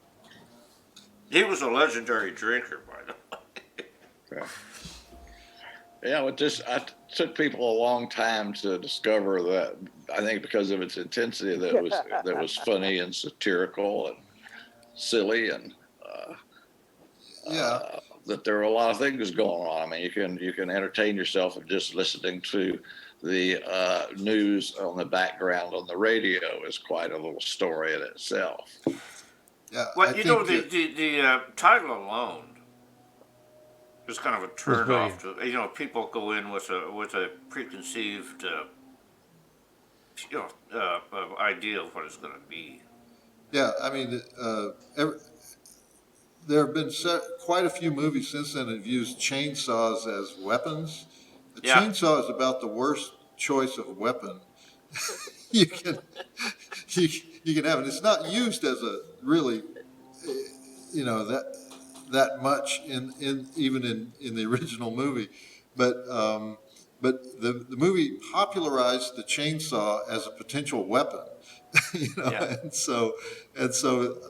he was a legendary drinker, by the way. Okay. Yeah, it took people a long time to discover that. I think because of its intensity, that was funny and satirical and silly, and Yeah. that there are a lot of things going on. I mean, you can entertain yourself of just listening to the news on the background on the radio is quite a little story in itself. Yeah. Well, you know, the title alone is kind of a turn off to, you know, people go in with a preconceived idea of what it's going to be. Yeah, I mean, there have been quite a few movies since then that have used chainsaws as weapons. A chainsaw is about the worst choice of weapon you can you can have, and it's not used as a really, you know, that much in even in the original movie, but the movie popularized the chainsaw as a potential weapon, you know, and so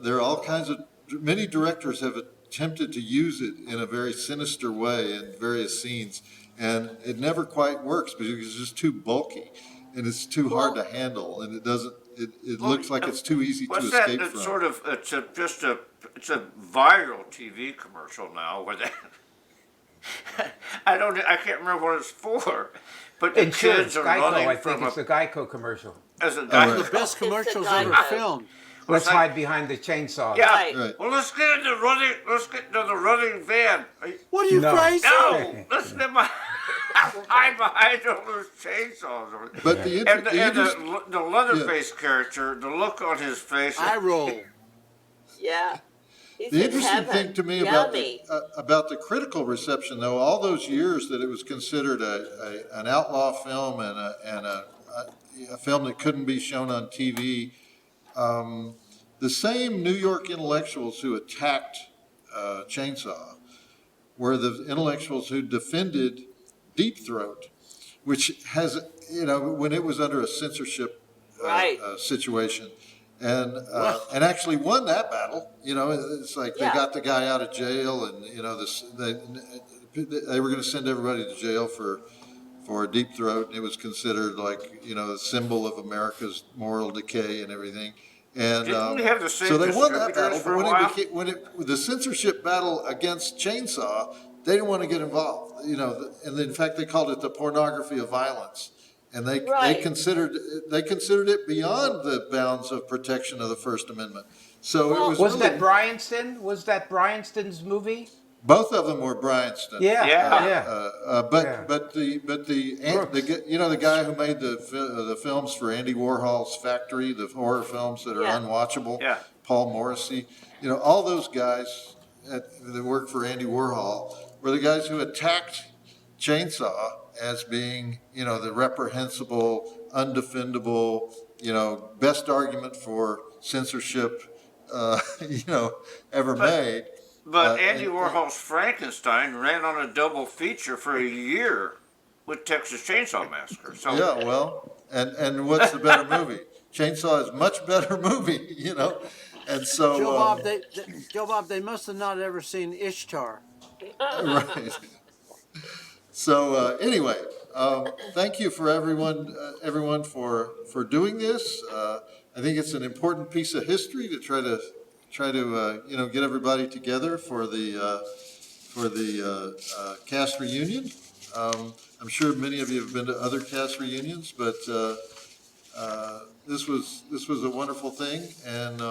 there are all kinds of many directors have attempted to use it in a very sinister way in various scenes, and it never quite works because it's just too bulky and it's too hard to handle, and it doesn't. It looks like it's too easy to escape from. It's sort of it's a viral TV commercial now where they. I can't remember what it's for, but the kids are running I think it's the Geico commercial. As a Geico. The best commercials ever filmed. Let's hide behind the chainsaw. Yeah. Right. Well, let's get into the running van. What are you crazy? No, let's get hide behind all those chainsaws. But the Leatherface character, the look on his face. I roll. Yeah. The interesting thing to me about the critical reception, though, all those years that it was considered an outlaw film and a film that couldn't be shown on TV, the same New York intellectuals who attacked Chainsaw were the intellectuals who defended Deep Throat, which has, you know, when it was under a censorship situation. And actually won that battle. You know, it's like they got the guy out of jail, and you know they were going to send everybody to jail for Deep Throat, and it was considered like, you know, a symbol of America's moral decay and everything. And didn't we have the same so they won that distributors battle. for But a while? when the censorship battle against Chainsaw, they didn't want to get involved. You know, and in fact they called it the pornography of violence. And they considered it beyond the bounds of protection of the First Amendment. So it was that Bryanston? Was that Bryanston's movie? Both of them were Bryanston. But you know, the guy who made the films for Andy Warhol's Factory, the horror films that are unwatchable, Paul Morrissey, you know, all those guys that worked for Andy Warhol were the guys who attacked Chainsaw as being, you know, the reprehensible, undefendable, you know, best argument for censorship, you know, ever made. But Andy Warhol's Frankenstein ran on a double feature for a year with Texas Chainsaw Massacre. So yeah, well, and what's the better movie? Chainsaw is a much better movie, you know, and so. Joe Bob, they must have not ever seen Ishtar. Right. So anyway, thank you for everyone for doing this. I think it's an important piece of history to try to you know, get everybody together for the cast reunion. I'm sure many of you have been to other cast reunions, but this was a wonderful thing, and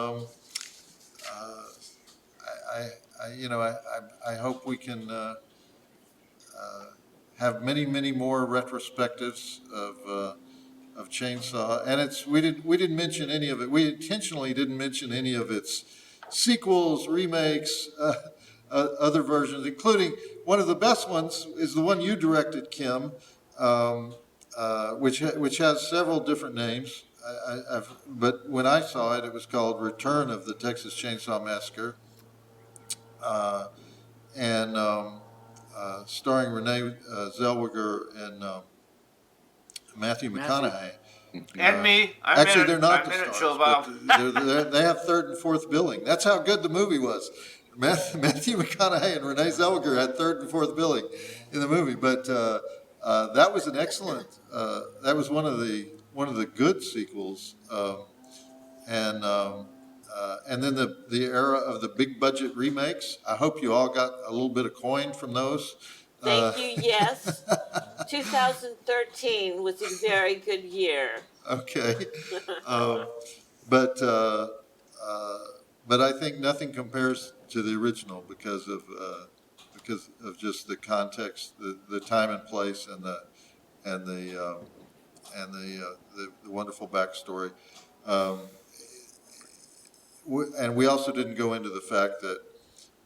I hope we can have many more retrospectives of Chainsaw, and we didn't mention any of it. We intentionally didn't mention any of its sequels, remakes, other versions, including one of the best ones is the one you directed, Kim, which has several different names. But when I saw it, it was called Return of the Texas Chainsaw Massacre, and starring Renee Zellweger and Matthew McConaughey. And me. Actually, they're not the I'm in it, stars, Joe but they have third and fourth billing. That's how good the movie was. Matthew McConaughey and Renee Zellweger had third and fourth billing in the movie, but that was an excellent. That was one of the good sequels, and then the era of the big budget remakes. I hope you all got a little bit of coin from those. Thank you. Yes, 2013 was a very good year. Okay, um, but uh, but I think nothing compares to the original because of just the context, the time and place, and the wonderful backstory. Um, and we also didn't go into the fact that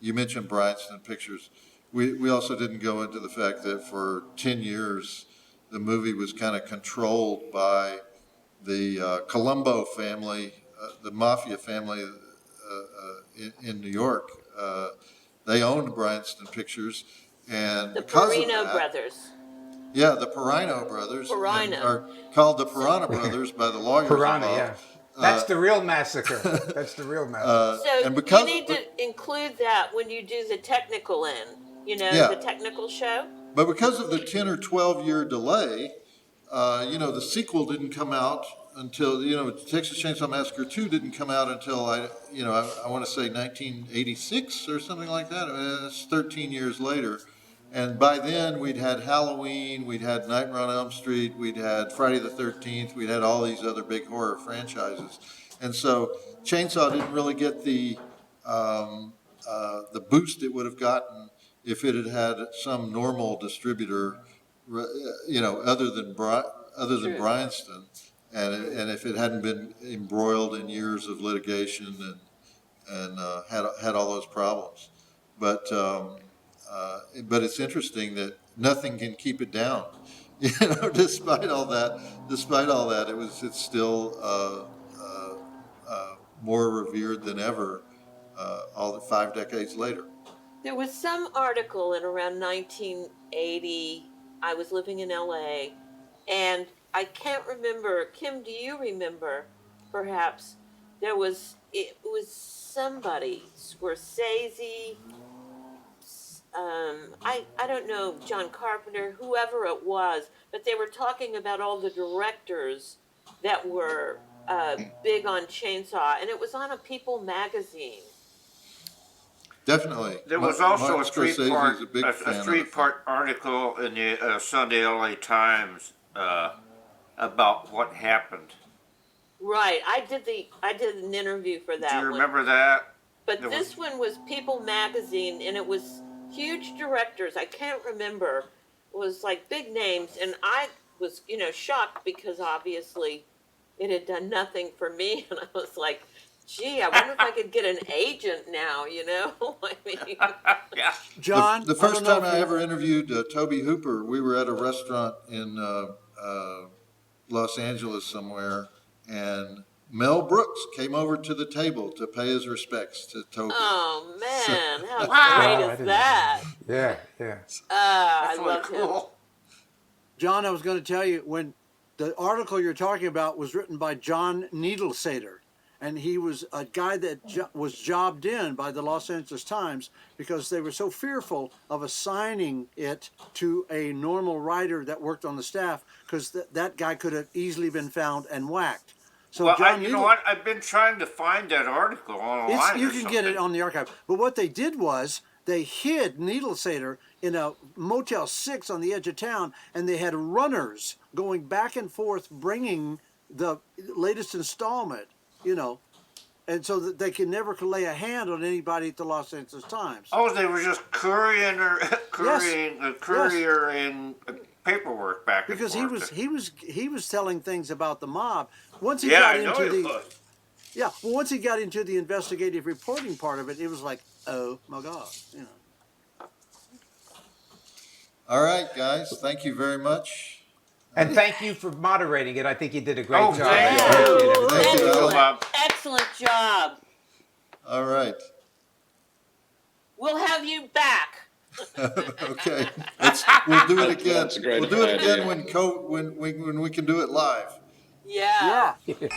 you mentioned Bryanston Pictures. We also didn't go into the fact that for 10 years the movie was kind of controlled by the Colombo family, the mafia family in New York. They owned Bryanston Pictures, and The because Perino of that, brothers. yeah, the Perino brothers Perino. are called the Piranha brothers by the lawyers Piranha, involved. yeah. That's the real massacre. That's the real massacre. So and because, you need to include that when you do the technical end, Yeah. the technical show. But because of the 10 or 12 year delay, the sequel didn't come out until, Texas Chainsaw Massacre 2 didn't come out until I want to say 1986 or something like that. It's 13 years later. And by then we'd had Halloween, we'd had Nightmare on Elm Street, we'd had Friday the 13th, we'd had all these other big horror franchises. And so Chainsaw didn't really get the boost it would have gotten if it had had some normal distributor, other than True. Bryanston, and if it hadn't been embroiled in years of litigation and had all those problems. But it's interesting that nothing can keep it down. Despite all that, it's still more revered than ever. All the 5 decades later. There was some article in around 1980. I was living in LA, and I can't remember. Kim, do you remember? Perhaps it was somebody, Scorsese. I don't know, John Carpenter, whoever it was, but they were talking about all the directors that were big on Chainsaw, and it was on a People magazine. Definitely. There was also Martin Scorsese is a big fan a three-part article in the Sunday LA Times about what happened. Right, I did an interview for that. Do you remember that? But this one was People magazine, and it was huge directors. I can't remember. It was like big names, and I was, shocked because obviously it had done nothing for me, and I was like, gee, I wonder if I could get an agent now, I mean. Yeah. John, The first time I ever interviewed Toby Hooper, we were at a restaurant in Los Angeles somewhere, and Mel Brooks came over to the table to pay his respects to Toby. Oh, man, how great is that? Yeah. I love him. John, I was going to tell you, when the article you're talking about was written by John Needlesater, and he was a guy that was jobbed in by the Los Angeles Times because they were so fearful of assigning it to a normal writer that worked on the staff, because that guy could have easily been found and whacked. So Well, you know what? I've been trying to find that article online. You can get it on the archive. But what they did was they hid Needlesater in a Motel 6 on the edge of town, and they had runners going back and forth bringing the latest installment, and so that they could never lay a hand on anybody at the Los Angeles Times. Oh, they were just couriering paperwork back and because forth. he was telling things about the mob. Once he Yeah, got I know into he the was. yeah, well, once he got into the investigative reporting part of it, it was like, oh my God, All right, guys, thank you very much. And thank you for moderating it. I think you did a great job. Thank I appreciate you. everything. Thank you, Excellent, Alan. excellent job. All right. We'll have you back. Okay. We'll do it again. That's a great We'll do it idea. again when we can do it live. Yeah. Yeah.